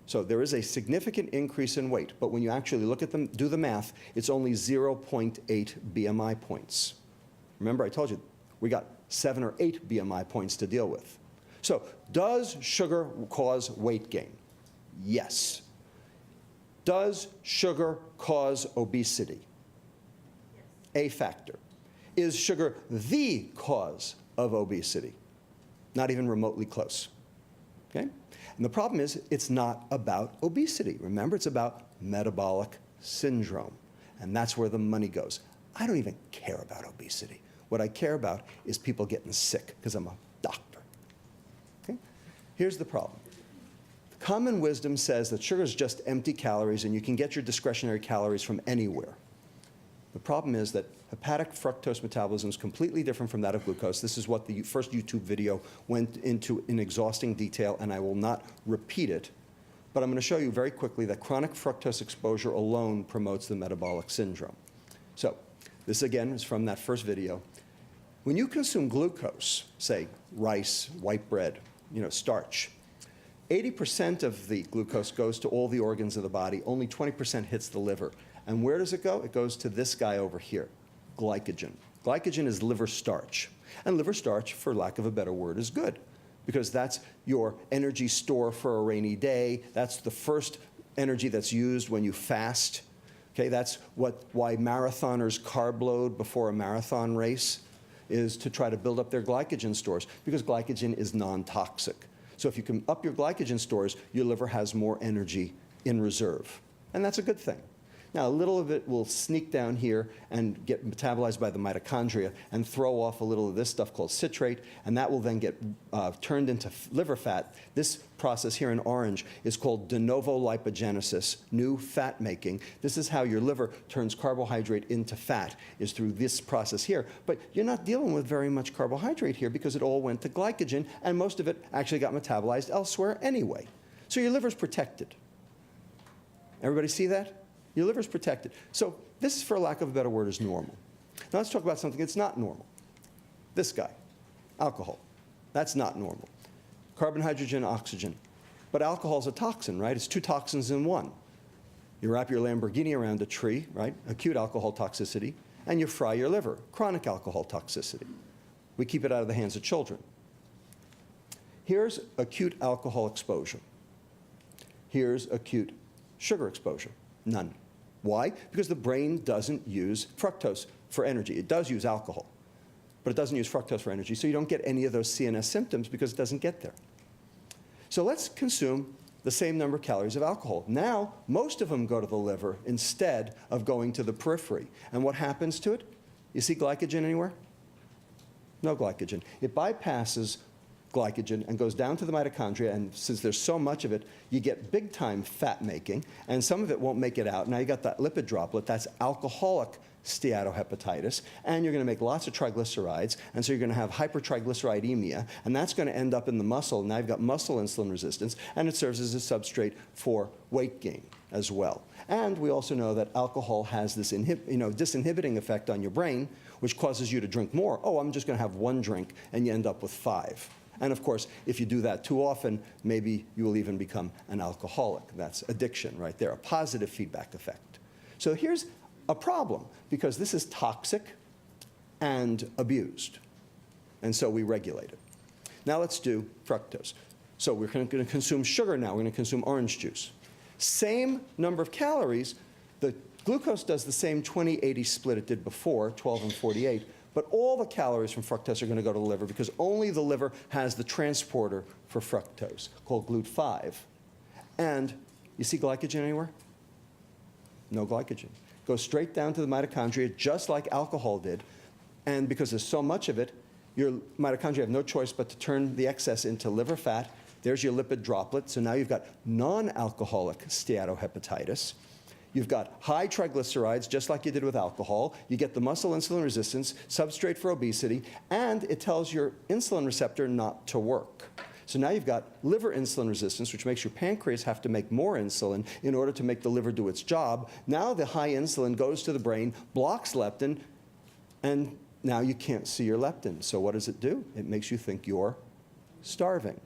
So there is a significant increase in weight, but when you actually look at them, do the math, it's only 0.8 BMI points. Remember, I told you, we got 7 or 8 BMI points to deal with. So does sugar cause weight gain? Yes. Does sugar cause obesity? Yes. A factor. Is sugar the cause of obesity? Not even remotely close. Okay? And the problem is, it's not about obesity. Remember, it's about metabolic syndrome. And that's where the money goes. I don't even care about obesity. What I care about is people getting sick, because I'm a doctor. Okay? Here's the problem. Common wisdom says that sugar is just empty calories, and you can get your discretionary calories from anywhere. The problem is that hepatic fructose metabolism is completely different from that of glucose. This is what the first YouTube video went into in exhausting detail, and I will not repeat it. But I'm going to show you very quickly that chronic fructose exposure alone promotes the metabolic syndrome. So this, again, is from that first video. When you consume glucose, say rice, white bread, starch, 80% of the glucose goes to all the organs of the body. Only 20% hits the liver. And where does it go? It goes to this guy over here, glycogen. Glycogen is liver starch. And liver starch, for lack of a better word, is good, because that's your energy store for a rainy day. That's the first energy that's used when you fast. Okay, that's why marathoners carb load before a marathon race, is to try to build up their glycogen stores, because glycogen is non-toxic. So if you can up your glycogen stores, your liver has more energy in reserve. And that's a good thing. Now, a little of it will sneak down here and get metabolized by the mitochondria and throw off a little of this stuff called citrate, and that will then get turned into liver fat. This process here in orange is called de novo lipogenesis, new fat making. This is how your liver turns carbohydrate into fat, is through this process here. But you're not dealing with very much carbohydrate here, because it all went to glycogen, and most of it actually got metabolized elsewhere anyway. So your liver's protected. Everybody see that? Your liver's protected. So this, for lack of a better word, is normal. Now let's talk about something that's not normal. This guy, alcohol. That's not normal. Carbon, hydrogen, oxygen. But alcohol's a toxin, right? It's two toxins in one. You wrap your Lamborghini around a tree, right? Acute alcohol toxicity. And you fry your liver, chronic alcohol toxicity. We keep it out of the hands of children. Here's acute alcohol exposure. Here's acute sugar exposure. None. Why? Because the brain doesn't use fructose for energy. It does use alcohol, but it doesn't use fructose for energy, so you don't get any of those CNS symptoms because it doesn't get there. So let's consume the same number of calories of alcohol. Now, most of them go to the liver instead of going to the periphery. And what happens to it? You see glycogen anywhere? No glycogen. It bypasses glycogen and goes down to the mitochondria, and since there's so much of it, you get big-time fat making, and some of it won't make it out. Now you got that lipid droplet, that's alcoholic steatohepatitis, and you're going to make lots of triglycerides, and so you're going to have hypertriglyceridemia, and that's going to end up in the muscle. Now you've got muscle insulin resistance, and it serves as a substrate for weight gain as well. And we also know that alcohol has this disinhibiting effect on your brain, which causes you to drink more. Oh, I'm just going to have one drink, and you end up with 5. And of course, if you do that too often, maybe you will even become an alcoholic. That's addiction right there, a positive feedback effect. So here's a problem, because this is toxic and abused. And so we regulate it. Now let's do fructose. So we're going to consume sugar now. We're going to consume orange juice. Same number of calories. The glucose does the same 20-80 split it did before, 12 and 48. But all the calories from fructose are going to go to the liver, because only the liver has the transporter for fructose, called GLUT5. And you see glycogen anywhere? No glycogen. Goes straight down to the mitochondria, just like alcohol did. And because there's so much of it, your mitochondria have no choice but to turn the excess into liver fat. There's your lipid droplet. So now you've got non-alcoholic steatohepatitis. You've got high triglycerides, just like you did with alcohol. You get the muscle insulin resistance, substrate for obesity, and it tells your insulin receptor not to work. So now you've got liver insulin resistance, which makes your pancreas have to make more insulin in order to make the liver do its job. Now the high insulin goes to the brain, blocks leptin, and now you can't see your leptin. So what does it do? It makes you think you're starving.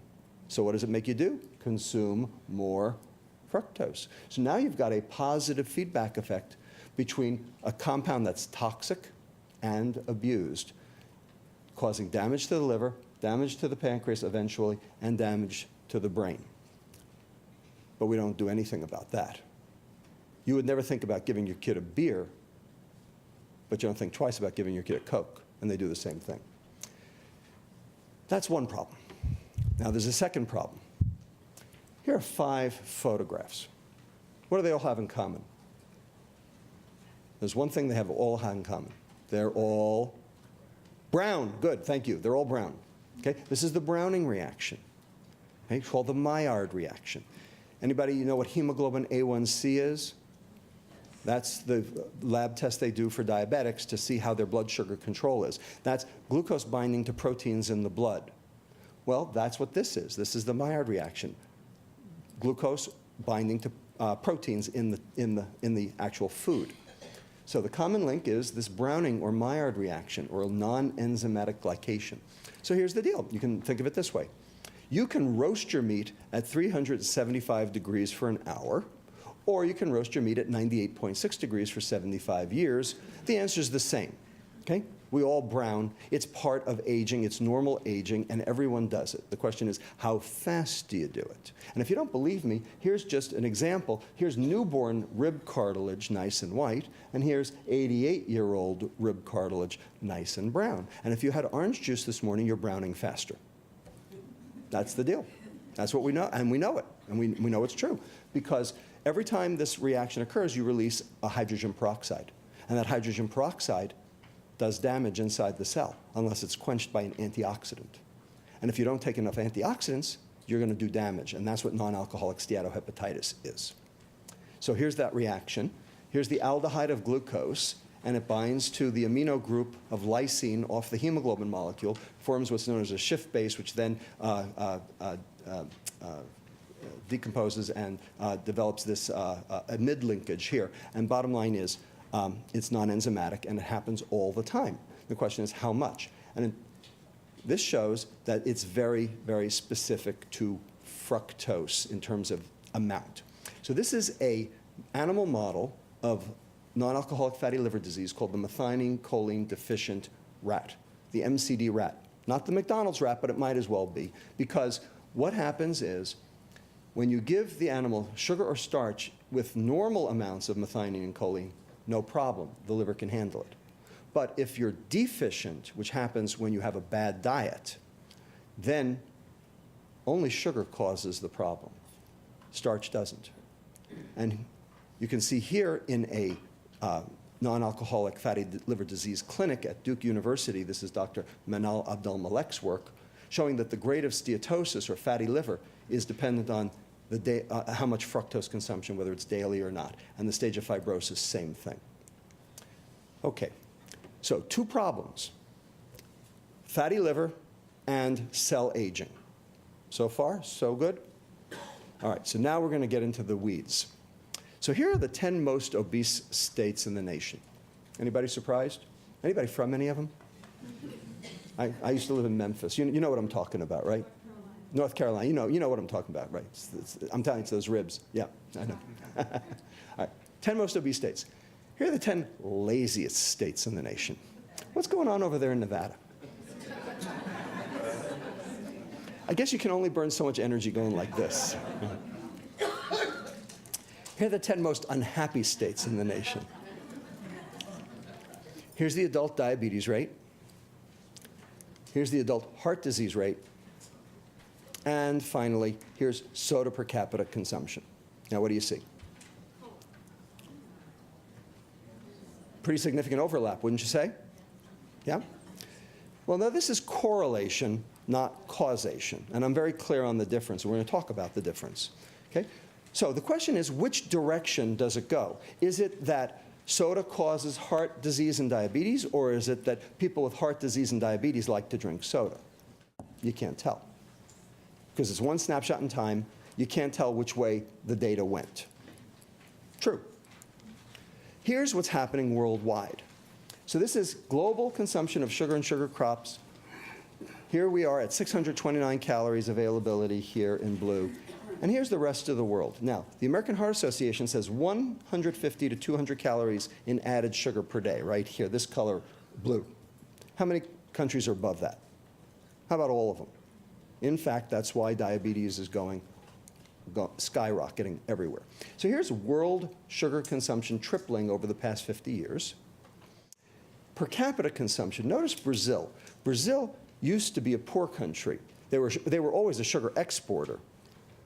So what does it make you do? Consume more fructose. So now you've got a positive feedback effect between a compound that's toxic and abused, causing damage to the liver, damage to the pancreas eventually, and damage to the brain. But we don't do anything about that. You would never think about giving your kid a beer, but you don't think twice about giving your kid a Coke, and they do the same thing. That's one problem. Now there's a second problem. Here are 5 photographs. What do they all have in common? There's one thing they have all have in common. They're all brown. Good, thank you. They're all brown. Okay? This is the Browning reaction. Okay? It's called the Maillard reaction. Anybody know what hemoglobin A1C is? That's the lab test they do for diabetics to see how their blood sugar control is. That's glucose binding to proteins in the blood. Well, that's what this is. This is the Maillard reaction. Glucose binding to proteins in the actual food. So the common link is this Browning or Maillard reaction, or non-enzymatic glycation. So here's the deal. You can think of it this way. You can roast your meat at 375 degrees for an hour, or you can roast your meat at 98.6 degrees for 75 years. The answer is the same, okay? We all brown. It's part of aging. It's normal aging, and everyone does it. The question is, how fast do you do it? And if you don't believe me, here's just an example. Here's newborn rib cartilage, nice and white, and here's 88-year-old rib cartilage, nice and brown. And if you had orange juice this morning, you're browning faster. That's the deal. That's what we know, and we know it, and we know it's true. Because every time this reaction occurs, you release a hydrogen peroxide. And that hydrogen peroxide does damage inside the cell unless it's quenched by an antioxidant. And if you don't take enough antioxidants, you're going to do damage. And that's what non-alcoholic steatohepatitis is. So here's that reaction. Here's the aldehyde of glucose, and it binds to the amino group of lysine off the hemoglobin molecule, forms what's known as a Schiff base, which then decomposes and develops this amide linkage here. And bottom line is, it's non-enzymatic, and it happens all the time. The question is, how much? And this shows that it's very, very specific to fructose in terms of amount. So this is an animal model of non-alcoholic fatty liver disease called the methionine choline deficient rat, the MCD rat. Not the McDonald's rat, but it might as well be, because what happens is when you give the animal sugar or starch with normal amounts of methionine and choline, no problem, the liver can handle it. But if you're deficient, which happens when you have a bad diet, then only sugar causes the problem. Starch doesn't. And you can see here in a non-alcoholic fatty liver disease clinic at Duke University, this is Dr. Manal Abdel-Malek's work, showing that the grade of steatosis or fatty liver is dependent on how much fructose consumption, whether it's daily or not. And the stage of fibrosis, same thing. Okay, so two problems: fatty liver and cell aging. So far, so good? All right, so now we're going to get into the weeds. So here are the 10 most obese states in the nation. Anybody surprised? Anybody from any of them? I used to live in Memphis. You know what I'm talking about, right? North Carolina. You know what I'm talking about, right? I'm telling you, it's those ribs. Yeah, I know. All right, 10 most obese states. Here are the 10 laziest states in the nation. What's going on over there in Nevada? I guess you can only burn so much energy going like this. Here are the 10 most unhappy states in the nation. Here's the adult diabetes rate. Here's the adult heart disease rate. And finally, here's soda per capita consumption. Now, what do you see? Pretty significant overlap, wouldn't you say? Yeah? Well, now this is correlation, not causation. And I'm very clear on the difference. We're going to talk about the difference. Okay? So the question is, which direction does it go? Is it that soda causes heart disease and diabetes, or is it that people with heart disease and diabetes like to drink soda? You can't tell. Because it's one snapshot in time, you can't tell which way the data went. True. Here's what's happening worldwide. So this is global consumption of sugar and sugar crops. Here we are at 629 calories availability here in blue. And here's the rest of the world. Now, the American Heart Association says 150 to 200 calories in added sugar per day, right here, this color, blue. How many countries are above that? How about all of them? In fact, that's why diabetes is skyrocketing everywhere. So here's world sugar consumption tripling over the past 50 years. Per capita consumption, notice Brazil. Brazil used to be a poor country. They were always a sugar exporter,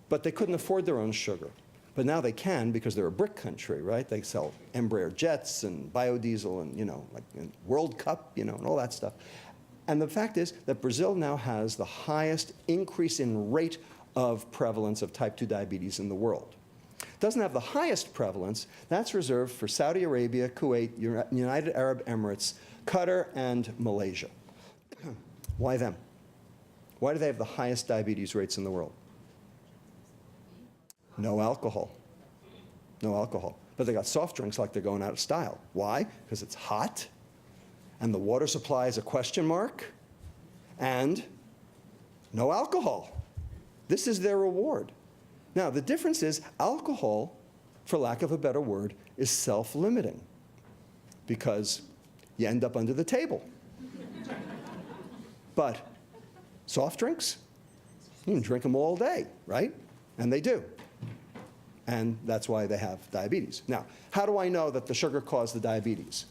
but they couldn't afford their own sugar. But now they can because they're a brick country, right? They sell Embraer jets and biodiesel and, and World Cup, and all that stuff. And the fact is that Brazil now has the highest increase in rate of prevalence of type 2 diabetes in the world. Doesn't have the highest prevalence. That's reserved for Saudi Arabia, Kuwait, United Arab Emirates, Qatar, and Malaysia. Why them? Why do they have the highest diabetes rates in the world? No alcohol. No alcohol. But they got soft drinks like they're going out of style. Why? Because it's hot, and the water supply is a question mark, and no alcohol. This is their reward. Now, the difference is alcohol, for lack of a better word, is self-limiting because you end up under the table. But soft drinks, you can drink them all day, right? And they do. And that's why they have diabetes. Now, how do I know that the sugar caused the diabetes?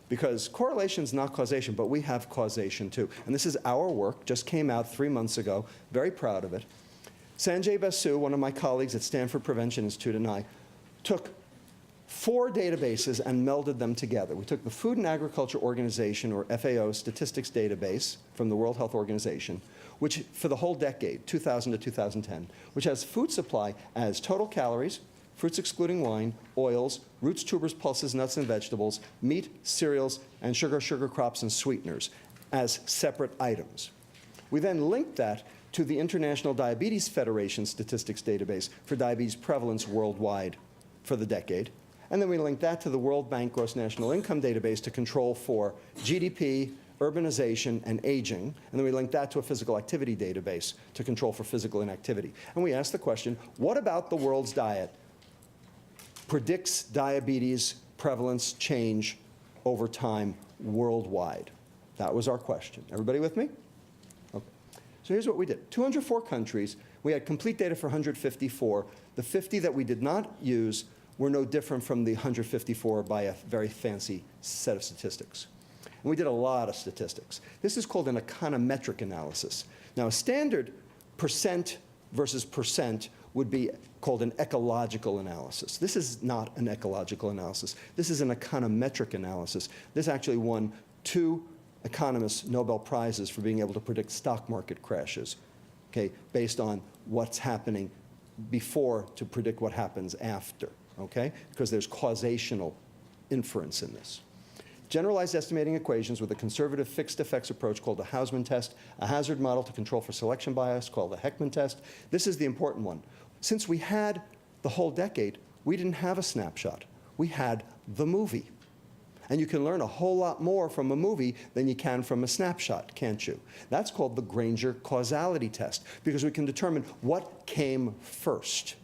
Because correlation is not causation, but we have causation too. And this is our work, just came out 3 months ago, very proud of it. Sanjay Basu, one of my colleagues at Stanford Prevention Institute, and I took 4 databases and melded them together. We took the Food and Agriculture Organization, or FAO, statistics database from the World Health Organization, which for the whole decade, 2000 to 2010, which has food supply as total calories, fruits excluding wine, oils, roots, tubers, pulses, nuts, and vegetables, meat, cereals, and sugar, sugar crops, and sweeteners as separate items. We then linked that to the International Diabetes Federation statistics database for diabetes prevalence worldwide for the decade. And then we linked that to the World Bank Gross National Income database to control for GDP, urbanization, and aging. And then we linked that to a physical activity database to control for physical inactivity. And we asked the question, what about the world's diet predicts diabetes prevalence change over time worldwide? That was our question. Everybody with me? Okay. So here's what we did. 204 countries. We had complete data for 154. The 50 that we did not use were no different from the 154 by a very fancy set of statistics. And we did a lot of statistics. This is called an econometric analysis. Now, a standard percent versus percent would be called an ecological analysis. This is not an ecological analysis. This is an econometric analysis. This actually won 2 economists Nobel Prizes for being able to predict stock market crashes, okay, based on what's happening before to predict what happens after, okay? Because there's causational inference in this. Generalized estimating equations with a conservative fixed effects approach called the Hausman test, a hazard model to control for selection bias called the Heckman test. This is the important one. Since we had the whole decade, we didn't have a snapshot. We had the movie. And you can learn a whole lot more from a movie than you can from a snapshot, can't you? That's called the Granger causality test, because we can determine what came first.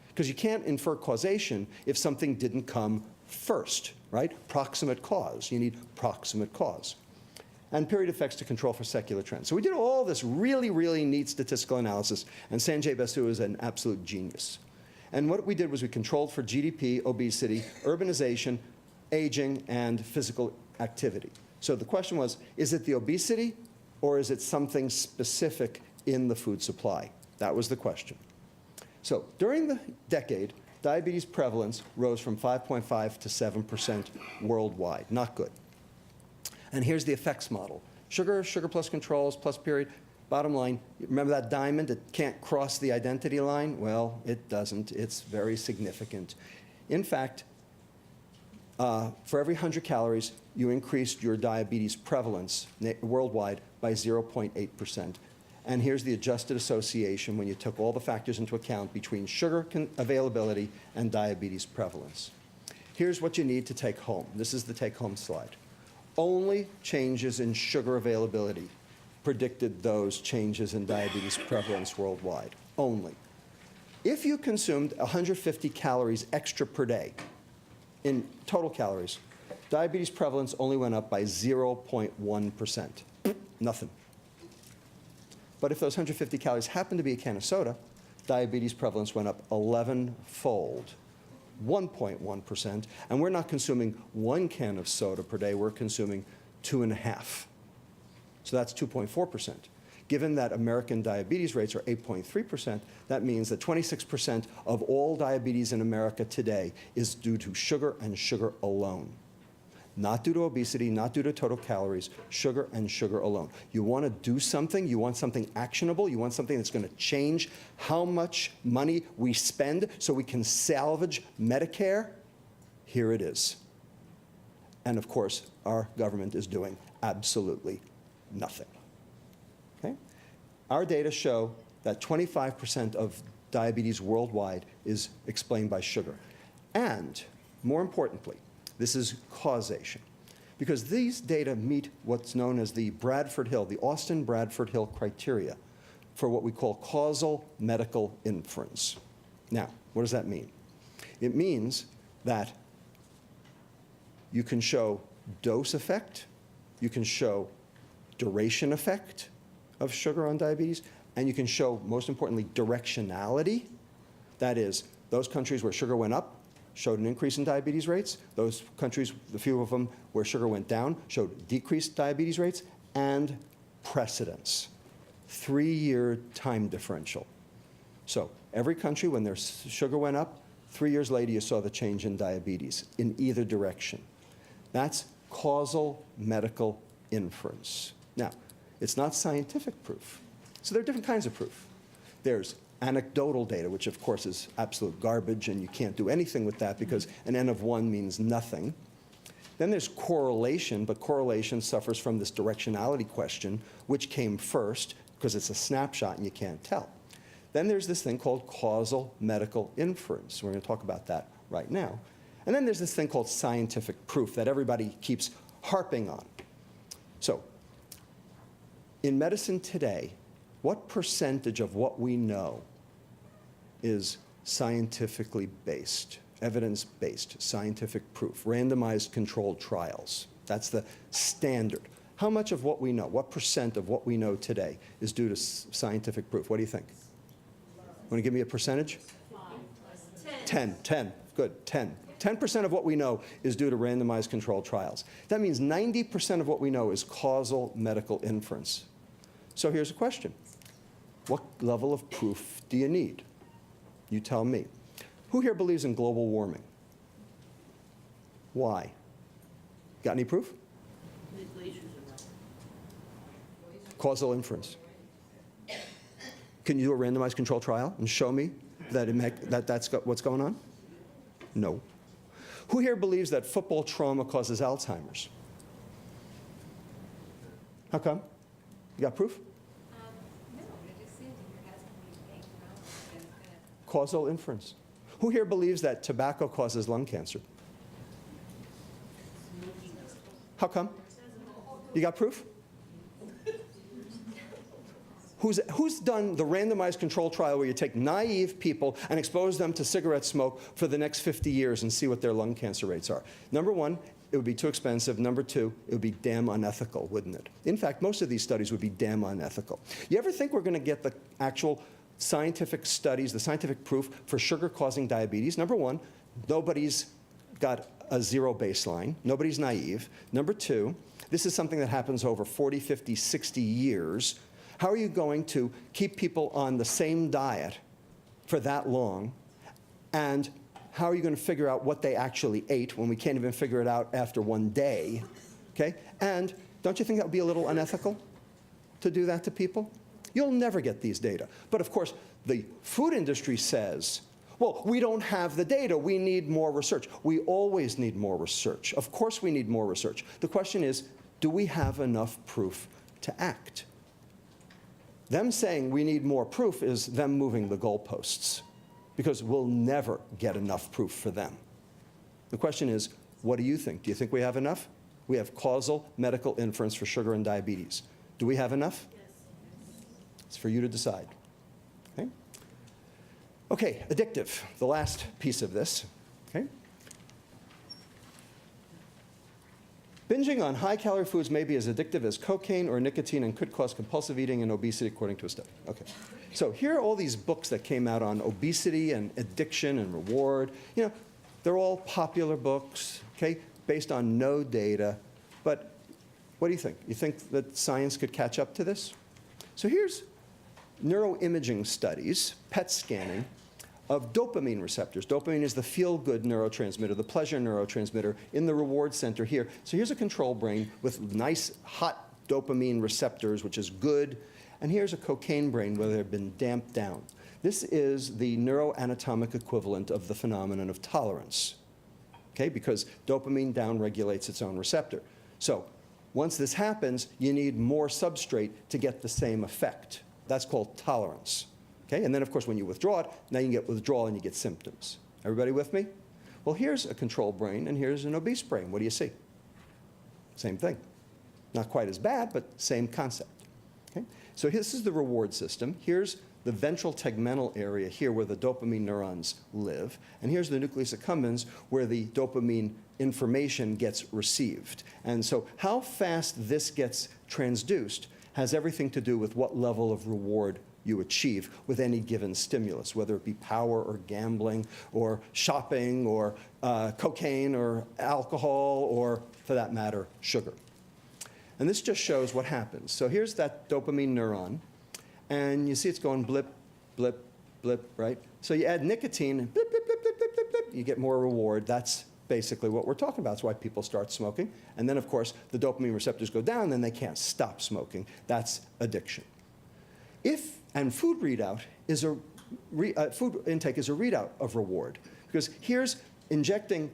Because you can't infer causation if something didn't come first, right? Proximate cause. You need proximate cause. And period effects to control for secular trends. So we did all this really, really neat statistical analysis, and Sanjay Basu is an absolute genius. And what we did was we controlled for GDP, obesity, urbanization, aging, and physical activity. So the question was, is it the obesity, or is it something specific in the food supply? That was the question. So during the decade, diabetes prevalence rose from 5.5 to 7% worldwide. Not good. And here's the effects model. Sugar, sugar plus controls, plus period. Bottom line, remember that diamond? It can't cross the identity line? Well, it doesn't. It's very significant. In fact, for every 100 calories, you increased your diabetes prevalence worldwide by 0.8%. And here's the adjusted association when you took all the factors into account between sugar availability and diabetes prevalence. Here's what you need to take home. This is the take-home slide. Only changes in sugar availability predicted those changes in diabetes prevalence worldwide. Only. If you consumed 150 calories extra per day in total calories, diabetes prevalence only went up by 0.1%. Nothing. But if those 150 calories happened to be a can of soda, diabetes prevalence went up 11-fold, 1.1%. And we're not consuming 1 can of soda per day, we're consuming 2.5. So that's 2.4%. Given that American diabetes rates are 8.3%, that means that 26% of all diabetes in America today is due to sugar and sugar alone. Not due to obesity, not due to total calories, sugar and sugar alone. You want to do something, you want something actionable, you want something that's going to change how much money we spend so we can salvage Medicare? Here it is. And of course, our government is doing absolutely nothing. Okay? Our data show that 25% of diabetes worldwide is explained by sugar. And more importantly, this is causation. Because these data meet what's known as the Bradford Hill, the Austin-Bradford Hill criteria for what we call causal medical inference. Now, what does that mean? It means that you can show dose effect, you can show duration effect of sugar on diabetes, and you can show, most importantly, directionality. That is, those countries where sugar went up showed an increase in diabetes rates. Those countries, the few of them where sugar went down, showed decreased diabetes rates, and precedence. 3-year time differential. So every country, when their sugar went up, 3 years later you saw the change in diabetes in either direction. That's causal medical inference. Now, it's not scientific proof. So there are different kinds of proof. There's anecdotal data, which of course is absolute garbage, and you can't do anything with that because an N of 1 means nothing. Then there's correlation, but correlation suffers from this directionality question, which came first, because it's a snapshot and you can't tell. Then there's this thing called causal medical inference. We're going to talk about that right now. And then there's this thing called scientific proof that everybody keeps harping on. So, in medicine today, what percentage of what we know is scientifically based, evidence-based, scientific proof, randomized controlled trials? That's the standard. How much of what we know, what percent of what we know today is due to scientific proof? What do you think? Want to give me a percentage? 10, good, 10. 10% of what we know is due to randomized controlled trials. That means 90% of what we know is causal medical inference. So here's a question. What level of proof do you need? You tell me. Who here believes in global warming? Why? Got any proof? Causal inference. Can you do a randomized control trial and show me that that's what's going on? No. Who here believes that football trauma causes Alzheimer's? How come? You got proof? No, it just seems like it has to be baked out. Causal inference. Who here believes that tobacco causes lung cancer? How come? You got proof? Who's done the randomized control trial where you take naive people and expose them to cigarette smoke for the next 50 years and see what their lung cancer rates are? Number one, it would be too expensive. Number two, it would be damn unethical, wouldn't it? In fact, most of these studies would be damn unethical. You ever think we're going to get the actual scientific studies, the scientific proof for sugar causing diabetes? Number one, nobody's got a zero baseline. Nobody's naive. Number two, this is something that happens over 40, 50, 60 years. How are you going to keep people on the same diet for that long? And how are you going to figure out what they actually ate when we can't even figure it out after one day? Okay? And don't you think that would be a little unethical to do that to people? You'll never get these data. But of course, the food industry says, well, we don't have the data. We need more research. We always need more research. Of course we need more research. The question is, do we have enough proof to act? Them saying we need more proof is them moving the goalposts, because we'll never get enough proof for them. The question is, what do you think? Do you think we have enough? We have causal medical inference for sugar and diabetes. Do we have enough? Yes. It's for you to decide. Okay? Okay, addictive, the last piece of this. Okay? Binging on high-calorie foods may be as addictive as cocaine or nicotine and could cause compulsive eating and obesity, according to a study. Okay. So here are all these books that came out on obesity and addiction and reward. You know, they're all popular books, okay, based on no data. But what do you think? You think that science could catch up to this? So here's neuroimaging studies, PET scanning, of dopamine receptors. Dopamine is the feel-good neurotransmitter, the pleasure neurotransmitter in the reward center here. So here's a control brain with nice hot dopamine receptors, which is good. And here's a cocaine brain where they've been damped down. This is the neuroanatomic equivalent of the phenomenon of tolerance, okay? Because dopamine downregulates its own receptor. So once this happens, you need more substrate to get the same effect. That's called tolerance. Okay? And then, of course, when you withdraw it, now you can get withdrawal and you get symptoms. Everybody with me? Well, here's a control brain, and here's an obese brain. What do you see? Same thing. Not quite as bad, but same concept. Okay? So this is the reward system. Here's the ventral tegmental area here where the dopamine neurons live. And here's the nucleus accumbens where the dopamine information gets received. And so how fast this gets transduced has everything to do with what level of reward you achieve with any given stimulus, whether it be power or gambling or shopping or cocaine or alcohol or, for that matter, sugar. And this just shows what happens. So here's that dopamine neuron. And you see it's going blip, blip, blip, right? So you add nicotine, and blip, blip, blip, blip, blip, blip, blip, you get more reward. That's basically what we're talking about. That's why people start smoking. And then, of course, the dopamine receptors go down, then they can't stop smoking. That's addiction. And food readout is food intake is a readout of reward. Because here's injecting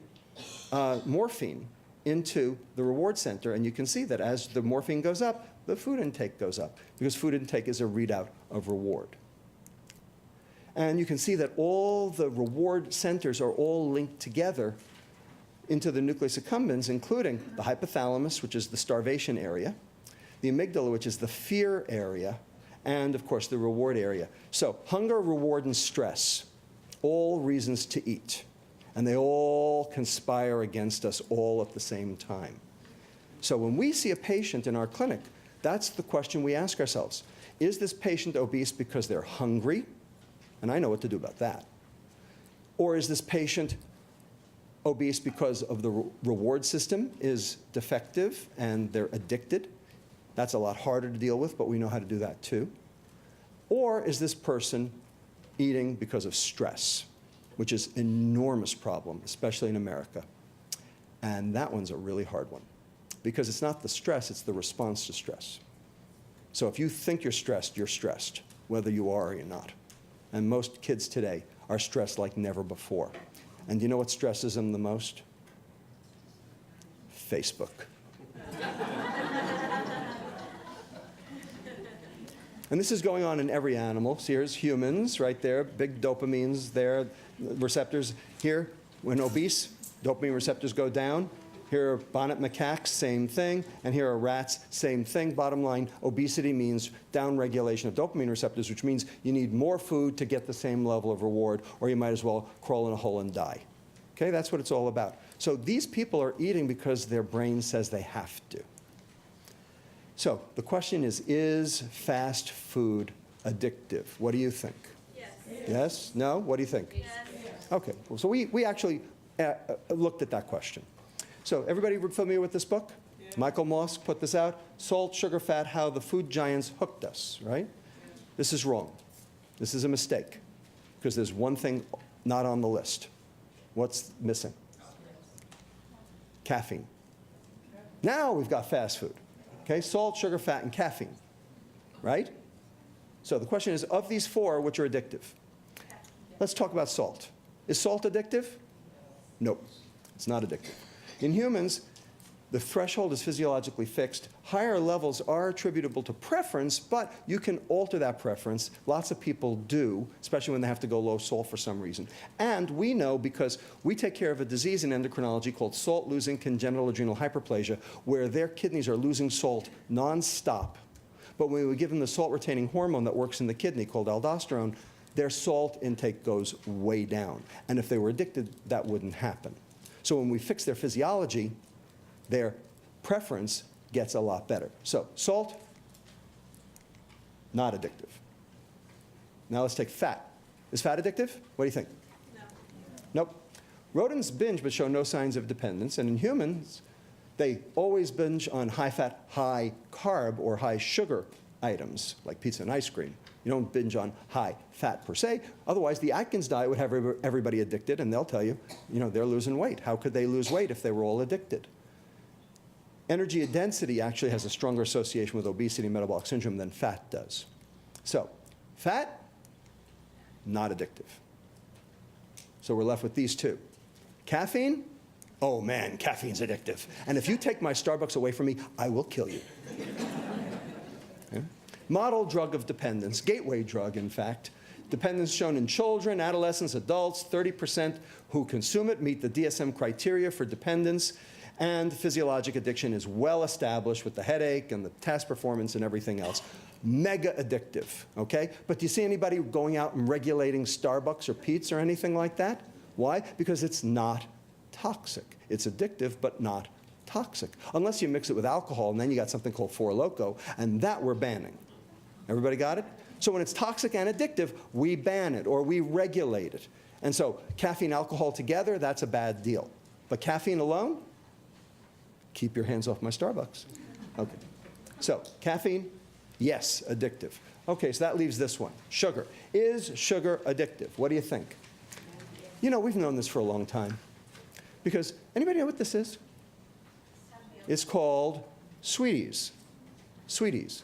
morphine into the reward center, and you can see that as the morphine goes up, the food intake goes up, because food intake is a readout of reward. And you can see that all the reward centers are all linked together into the nucleus accumbens, including the hypothalamus, which is the starvation area, the amygdala, which is the fear area, and, of course, the reward area. So hunger, reward, and stress, all reasons to eat. And they all conspire against us all at the same time. So when we see a patient in our clinic, that's the question we ask ourselves. Is this patient obese because they're hungry? And I know what to do about that. Or is this patient obese because of the reward system is defective and they're addicted? That's a lot harder to deal with, but we know how to do that too. Or is this person eating because of stress, which is an enormous problem, especially in America. And that one's a really hard one, because it's not the stress, it's the response to stress. So if you think you're stressed, whether you are or you're not. And most kids today are stressed like never before. And do you know what stresses them the most? Facebook. And this is going on in every animal. So here's humans right there, big dopamines there, receptors. Here, when obese, dopamine receptors go down. Here are bonnet macaques, same thing. And here are rats, same thing. Bottom line, obesity means downregulation of dopamine receptors, which means you need more food to get the same level of reward, or you might as well crawl in a hole and die. Okay, that's what it's all about. So these people are eating because their brain says they have to. So the question is fast food addictive? What do you think? Yes. Yes? No? What do you think? Yes. Okay. Well, so we actually looked at that question. So everybody familiar with this book? Yeah. Michael Moss put this out. Salt, Sugar, Fat, How the Food Giants Hooked Us, right? Yeah. This is wrong. This is a mistake, because there's one thing not on the list. What's missing? Caffeine. Now we've got fast food. Okay, salt, sugar, fat, and caffeine, right? So the question is, of these four, which are addictive? Let's talk about salt. Is salt addictive? Nope, it's not addictive. In humans, the threshold is physiologically fixed. Higher levels are attributable to preference, but you can alter that preference. Lots of people do, especially when they have to go low salt for some reason. And we know, because we take care of a disease in endocrinology called salt-losing congenital adrenal hyperplasia, where their kidneys are losing salt nonstop. But when we give them the salt-retaining hormone that works in the kidney called aldosterone, their salt intake goes way down. And if they were addicted, that wouldn't happen. So when we fix their physiology, their preference gets a lot better. So salt, not addictive. Now let's take fat. Is fat addictive? What do you think? No. Nope. Rodents binge but show no signs of dependence. And in humans, they always binge on high-fat, high-carb, or high-sugar items, like pizza and ice cream. You don't binge on high-fat per se. Otherwise, the Atkins diet would have everybody addicted, and they'll tell you, they're losing weight. How could they lose weight if they were all addicted? Energy density actually has a stronger association with obesity and metabolic syndrome than fat does. So, fat, not addictive. So we're left with these two. Caffeine, oh man, caffeine's addictive. And if you take my Starbucks away from me, I will kill you. Okay? Model drug of dependence, gateway drug, in fact. Dependence shown in children, adolescents, adults. 30% who consume it meet the DSM criteria for dependence. And physiologic addiction is well established with the headache and the task performance and everything else. Mega addictive, okay? But do you see anybody going out and regulating Starbucks or Pete's or anything like that? Why? Because it's not toxic. It's addictive, but not toxic. Unless you mix it with alcohol, and then you got something called Four Loko, and that we're banning. Everybody got it? So when it's toxic and addictive, we ban it or we regulate it. And so caffeine, alcohol together, that's a bad deal. But caffeine alone, keep your hands off my Starbucks. Okay. So caffeine, yes, addictive. Okay, so that leaves this one. Sugar. Is sugar addictive? What do you think? You know, we've known this for a long time. Because, anybody know what this is? It's called Sweeties. Sweeties.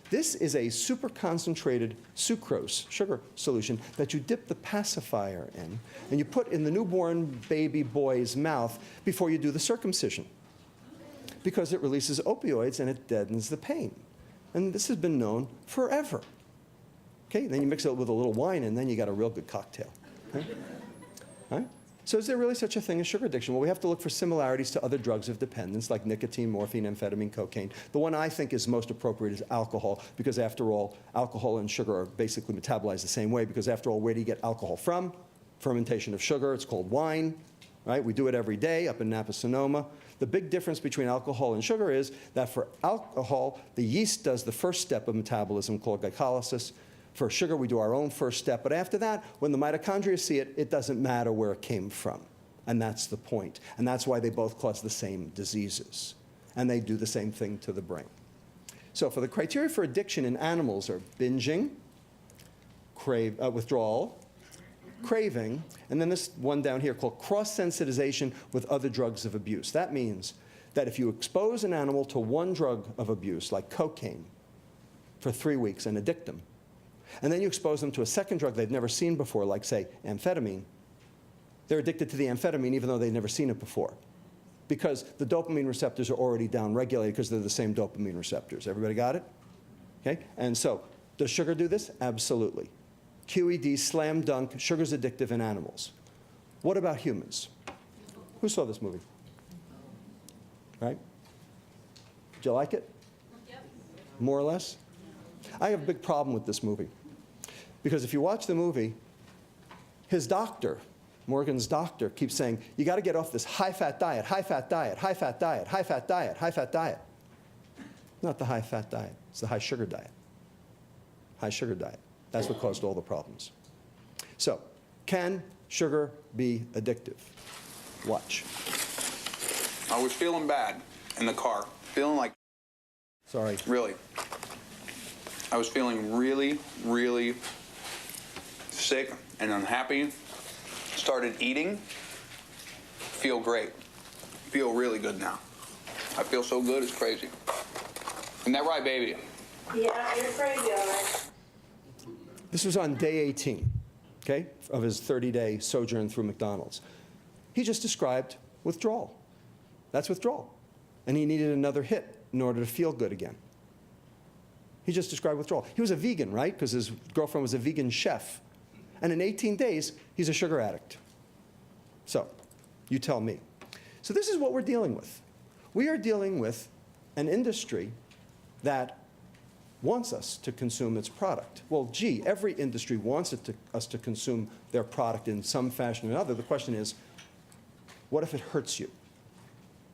This is a super concentrated sucrose, sugar solution, that you dip the pacifier in, and you put in the newborn baby boy's mouth before you do the circumcision. Because it releases opioids and it deadens the pain. And this has been known forever. Okay, then you mix it with a little wine, and then you got a real good cocktail. Okay? Right? So is there really such a thing as sugar addiction? Well, we have to look for similarities to other drugs of dependence, like nicotine, morphine, amphetamine, cocaine. The one I think is most appropriate is alcohol, because after all, alcohol and sugar are basically metabolized the same way, because after all, where do you get alcohol from? Fermentation of sugar. It's called wine. Right? We do it every day up in Napa, Sonoma. The big difference between alcohol and sugar is that for alcohol, the yeast does the first step of metabolism called glycolysis. For sugar, we do our own first step. But after that, when the mitochondria see it, it doesn't matter where it came from. And that's the point. And that's why they both cause the same diseases. And they do the same thing to the brain. So for the criteria for addiction in animals are binging, withdrawal, craving, and then this one down here called cross-sensitization with other drugs of abuse. That means that if you expose an animal to one drug of abuse, like cocaine, for 3 weeks and addict them, and then you expose them to a second drug they've never seen before, like, say, amphetamine, they're addicted to the amphetamine even though they've never seen it before, because the dopamine receptors are already downregulated because they're the same dopamine receptors. Everybody got it? Okay? And so, does sugar do this? Absolutely. QED, slam dunk, sugar's addictive in animals. What about humans? Who saw this movie? Right? Did you like it? Yep. More or less? I have a big problem with this movie. Because if you watch the movie, his doctor, Morgan's doctor, keeps saying, you got to get off this high-fat diet, high-fat diet, high-fat diet, high-fat diet, high-fat diet. Not the high-fat diet. It's the high-sugar diet. High-sugar diet. That's what caused all the problems. So, can sugar be addictive? Watch. I was feeling bad in the car. Feeling like... Sorry. Really. I was feeling really, really sick and unhappy. Started eating. Feel great. Feel really good now. I feel so good, it's crazy. Isn't that right, baby? Yeah, you're crazy, all right. This was on day 18, okay, of his 30-day sojourn through McDonald's. He just described withdrawal. That's withdrawal. And he needed another hit in order to feel good again. He just described withdrawal. He was a vegan, right? Because his girlfriend was a vegan chef. And in 18 days, he's a sugar addict. So, you tell me. So this is what we're dealing with. We are dealing with an industry that wants us to consume its product. Well, gee, every industry wants us to consume their product in some fashion or another. The question is, what if it hurts you?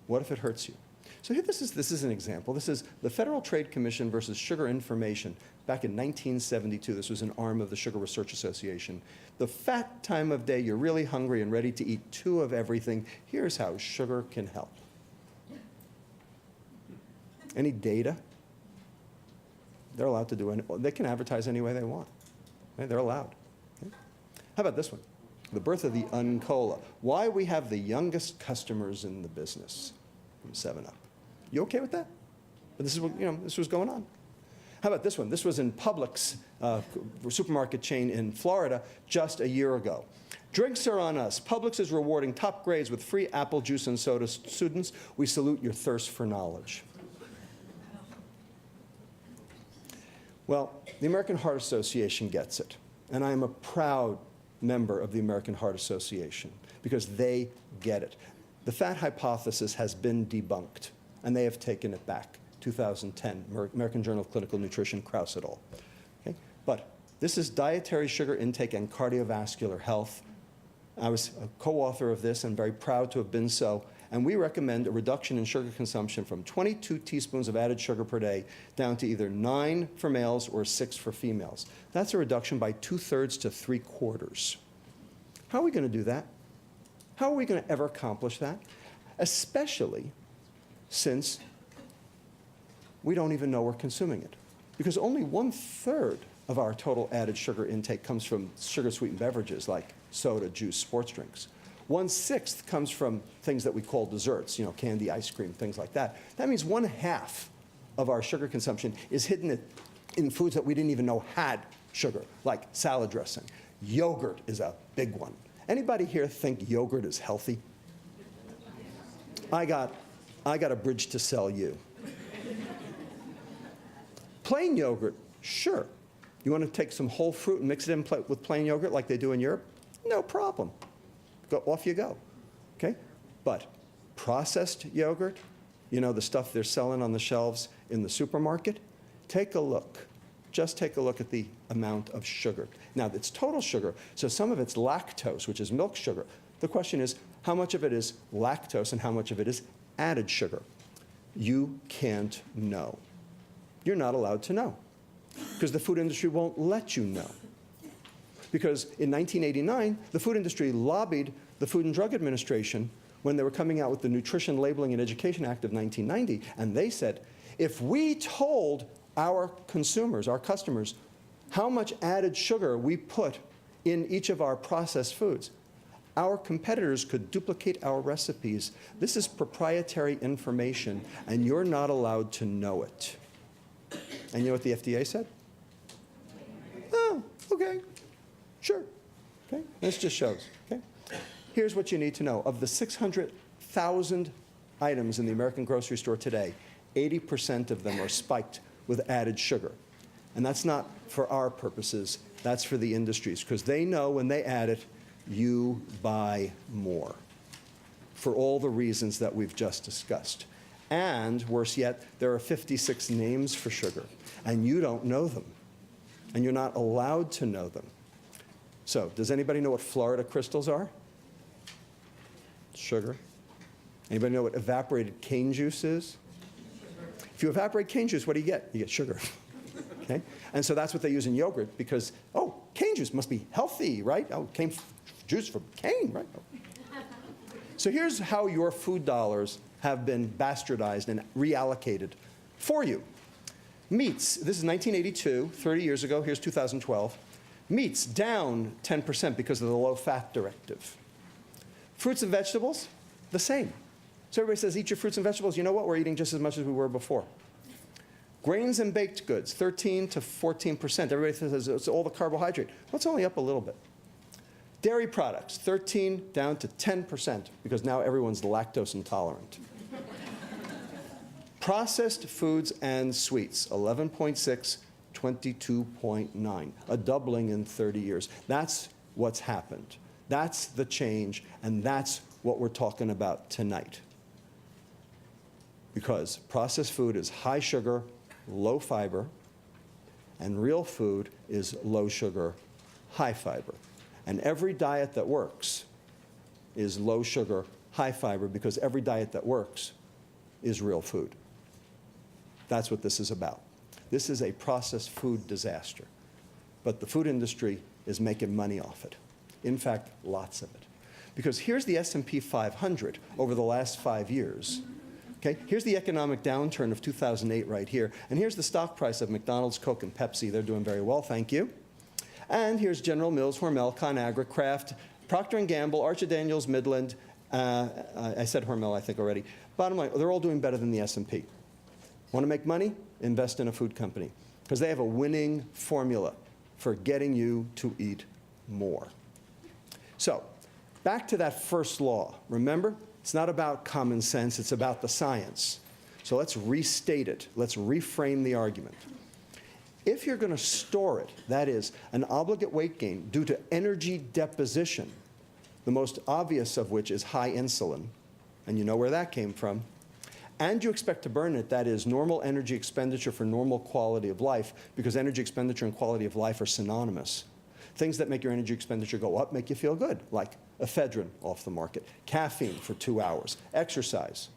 What if it hurts you? So here, this is an example. This is the Federal Trade Commission versus Sugar Information back in 1972. This was an arm of the Sugar Research Association. The fat time of day, you're really hungry and ready to eat 2 of everything. Here's how sugar can help. Any data? They're allowed to do it. They can advertise any way they want. Okay? They're allowed. Okay? How about this one? The birth of the Uncola. Why we have the youngest customers in the business from 7-Up. You okay with that? But this is what, this was going on. How about this one? This was in Publix, supermarket chain in Florida, just a year ago. Drinks are on us. Publix is rewarding top grades with free apple juice and soda. Students, we salute your thirst for knowledge. Well, the American Heart Association gets it. And I am a proud member of the American Heart Association because they get it. The fat hypothesis has been debunked, and they have taken it back 2010, American Journal of Clinical Nutrition, Krause et al. Okay? But this is dietary sugar intake and cardiovascular health. I was a co-author of this and very proud to have been so. And we recommend a reduction in sugar consumption from 22 teaspoons of added sugar per day down to either 9 for males or 6 for females. That's a reduction by 2/3 to 3/4. How are we going to do that? How are we going to ever accomplish that? Especially since we don't even know we're consuming it. Because only 1/3 of our total added sugar intake comes from sugar-sweetened beverages like soda, juice, sports drinks. 1/6 comes from things that we call desserts, candy, ice cream, things like that. That means 1/2 of our sugar consumption is hidden in foods that we didn't even know had sugar, like salad dressing. Yogurt is a big one. Anybody here think yogurt is healthy? I got a bridge to sell you. Plain yogurt, sure. You want to take some whole fruit and mix it in with plain yogurt like they do in Europe? No problem. Off you go, okay? But processed yogurt, the stuff they're selling on the shelves in the supermarket, take a look. Just take a look at the amount of sugar. Now, it's total sugar, so some of it's lactose, which is milk sugar. The question is, how much of it is lactose and how much of it is added sugar? You can't know. You're not allowed to know, because the food industry won't let you know. Because in 1989, the food industry lobbied the Food and Drug Administration when they were coming out with the Nutrition Labeling and Education Act of 1990, and they said, if we told our consumers, our customers, how much added sugar we put in each of our processed foods, our competitors could duplicate our recipes. This is proprietary information, and you're not allowed to know it. And you know what the FDA said? Oh, okay. Sure. Okay? This just shows. Okay? Here's what you need to know. Of the 600,000 items in the American grocery store today, 80% of them are spiked with added sugar. And that's not for our purposes. That's for the industries, because they know when they add it, you buy more for all the reasons that we've just discussed. And worse yet, there are 56 names for sugar, and you don't know them, and you're not allowed to know them. So, does anybody know what Florida crystals are? Sugar. Anybody know what evaporated cane juice is? If you evaporate cane juice, what do? You get sugar. Okay? And so that's what they use in yogurt because, oh, cane juice must be healthy, right? Oh, cane juice from cane, right? Oh. So here's how your food dollars have been bastardized and reallocated for you. Meats, this is 1982, 30 years ago, here's 2012. Meats down 10% because of the low-fat directive. Fruits and vegetables, the same. So everybody says, eat your fruits and vegetables. You know what? We're eating just as much as we were before. Grains and baked goods, 13 to 14%. Everybody says it's all the carbohydrate. Well, it's only up a little bit. Dairy products, 13 down to 10% because now everyone's lactose intolerant. Processed foods and sweets, 11.6, 22.9, a doubling in 30 years. That's what's happened. That's the change, and that's what we're talking about tonight. Because processed food is high sugar, low fiber, and real food is low sugar, high fiber. And every diet that works is low sugar, high fiber, because every diet that works is real food. That's what this is about. This is a processed food disaster. But the food industry is making money off it. In fact, lots of it. Because here's the S&P 500 over the last 5 years. Okay? Here's the economic downturn of 2008 right here. And here's the stock price of McDonald's, Coke, and Pepsi. They're doing very well, thank you. And here's General Mills, Hormel, ConAgra, Kraft, Procter & Gamble, Archer Daniels, Midland. I said Hormel, I think, already. Bottom line, they're all doing better than the S&P. Want to make money? Invest in a food company. Because they have a winning formula for getting you to eat more. So, back to that first law. Remember, it's not about common sense, it's about the science. So let's restate it. Let's reframe the argument. If you're going to store it, that is, an obligate weight gain due to energy deposition, the most obvious of which is high insulin, and you know where that came from, and you expect to burn it, that is normal energy expenditure for normal quality of life, because energy expenditure and quality of life are synonymous. Things that make your energy expenditure go up make you feel good, like ephedrine off the market, caffeine for 2 hours, exercise.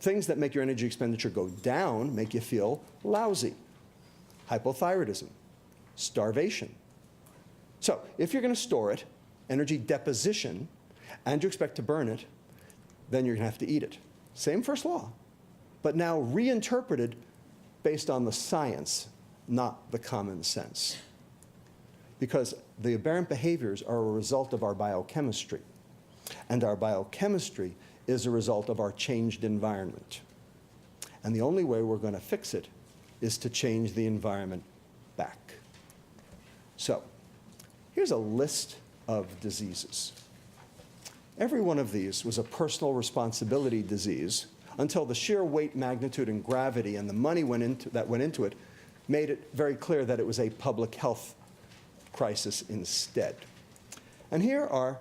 Things that make your energy expenditure go down make you feel lousy, hypothyroidism, starvation. So if you're going to store it, energy deposition, and you expect to burn it, then you're going to have to eat it. Same first law, but now reinterpreted based on the science, not the common sense. Because the aberrant behaviors are a result of our biochemistry, and our biochemistry is a result of our changed environment. And the only way we're going to fix it is to change the environment back. So, here's a list of diseases. Every one of these was a personal responsibility disease until the sheer weight, magnitude, and gravity and the money that went into it made it very clear that it was a public health crisis instead. And here are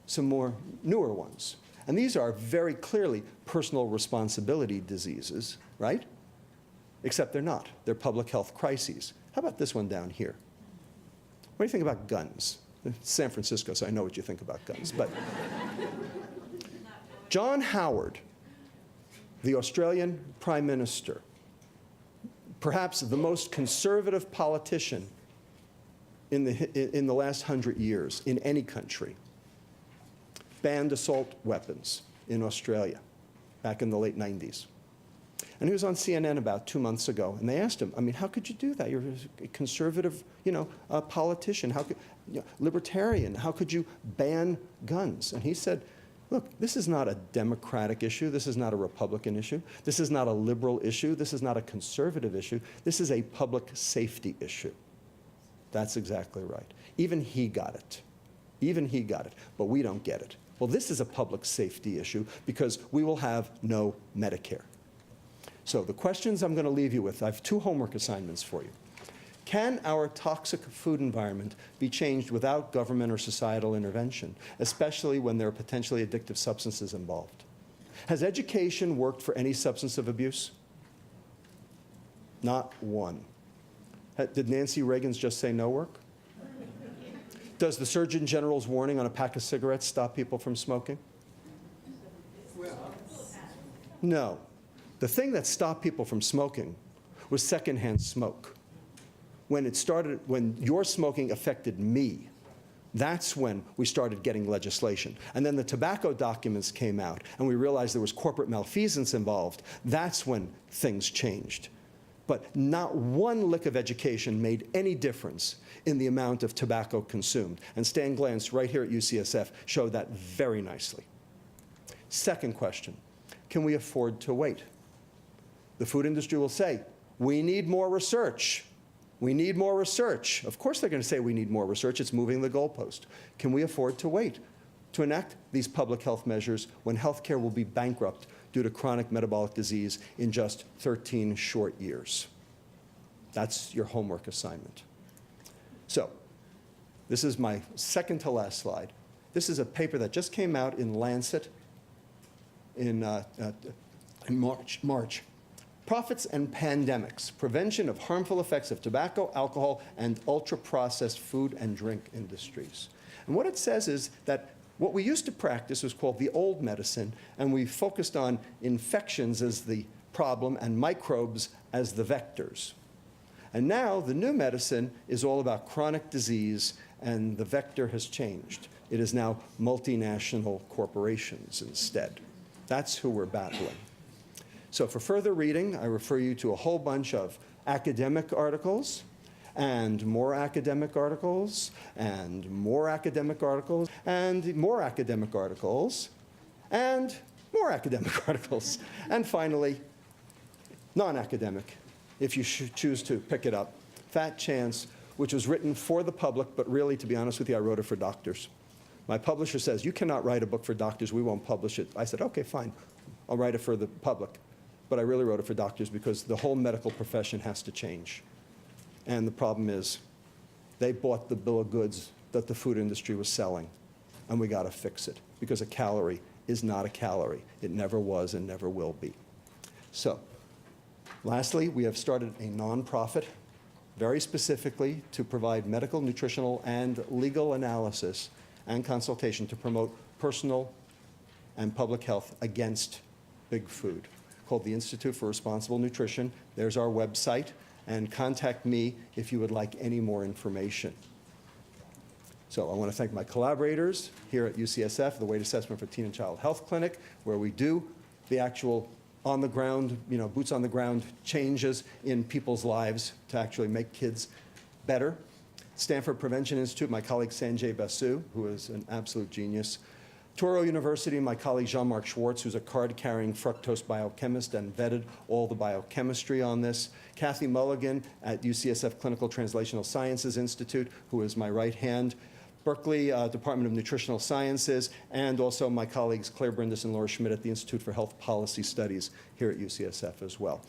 some more newer ones. And these are very clearly personal responsibility diseases, right? Except they're not. They're public health crises. How about this one down here? What do you think about guns? It's San Francisco, so I know what you think about guns. But John Howard, the Australian Prime Minister, perhaps the most conservative politician in the last 100 years in any country, banned assault weapons in Australia back in the late 90s. And he was on CNN about 2 months ago, and they asked him, I mean, how could you do that? You're a conservative, politician, how could, libertarian, how could you ban guns? And he said, look, this is not a Democratic issue, this is not a Republican issue, this is not a liberal issue, this is not a conservative issue, this is a public safety issue. That's exactly right. Even he got it. Even he got it, but we don't get it. Well, this is a public safety issue because we will have no Medicare. So the questions I'm going to leave you with, I have 2 homework assignments for you. Can our toxic food environment be changed without government or societal intervention, especially when there are potentially addictive substances involved? Has education worked for any substance of abuse? Not one. Did Nancy Reagan's just say no work? Does the Surgeon General's warning on a pack of cigarettes stop people from smoking? No. The thing that stopped people from smoking was secondhand smoke. When your smoking affected me, that's when we started getting legislation. And then the tobacco documents came out, and we realized there was corporate malfeasance involved. That's when things changed. But not one lick of education made any difference in the amount of tobacco consumed. And Stan Glantz, right here at UCSF, showed that very nicely. Second question, can we afford to wait? The food industry will say, we need more research. We need more research. Of course they're going to say we need more research. It's moving the goalpost. Can we afford to wait to enact these public health measures when healthcare will be bankrupt due to chronic metabolic disease in just 13 short years? That's your homework assignment. So, this is my second to last slide. This is a paper that just came out in Lancet in March. Profits and Pandemics, Prevention of Harmful Effects of Tobacco, Alcohol, and Ultra-Processed Food and Drink Industries. And what it says is that what we used to practice was called the old medicine, and we focused on infections as the problem and microbes as the vectors. And now the new medicine is all about chronic disease, and the vector has changed. It is now multinational corporations instead. That's who we're battling. So for further reading, I refer you to a whole bunch of academic articles, and more academic articles, and more academic articles, and more academic articles, and more academic articles, and finally, non-academic, if you choose to pick it up, Fat Chance, which was written for the public, but really, to be honest with you, I wrote it for doctors. My publisher says, you cannot write a book for doctors, we won't publish it. I said, okay, fine, I'll write it for the public. But I really wrote it for doctors because the whole medical profession has to change. And the problem is, they bought the bill of goods that the food industry was selling, and we got to fix it, because a calorie is not a calorie. It never was and never will be. So, lastly, we have started a nonprofit very specifically to provide medical, nutritional, and legal analysis and consultation to promote personal and public health against big food, called the Institute for Responsible Nutrition. There's our website, and contact me if you would like any more information. So I want to thank my collaborators here at UCSF, the Weight Assessment for Teen and Child Health Clinic, where we do the actual on-the-ground, boots on the ground changes in people's lives to actually make kids better. Stanford Prevention Institute, my colleague Sanjay Basu, who is an absolute genius. Touro University, my colleague Jean-Marc Schwartz, who's a card-carrying fructose biochemist and vetted all the biochemistry on this. Kathy Mulligan at UCSF Clinical Translational Sciences Institute, who is my right hand. Berkeley Department of Nutritional Sciences, and also my colleagues Claire Brindis and Laura Schmidt at the Institute for Health Policy Studies here at UCSF as well.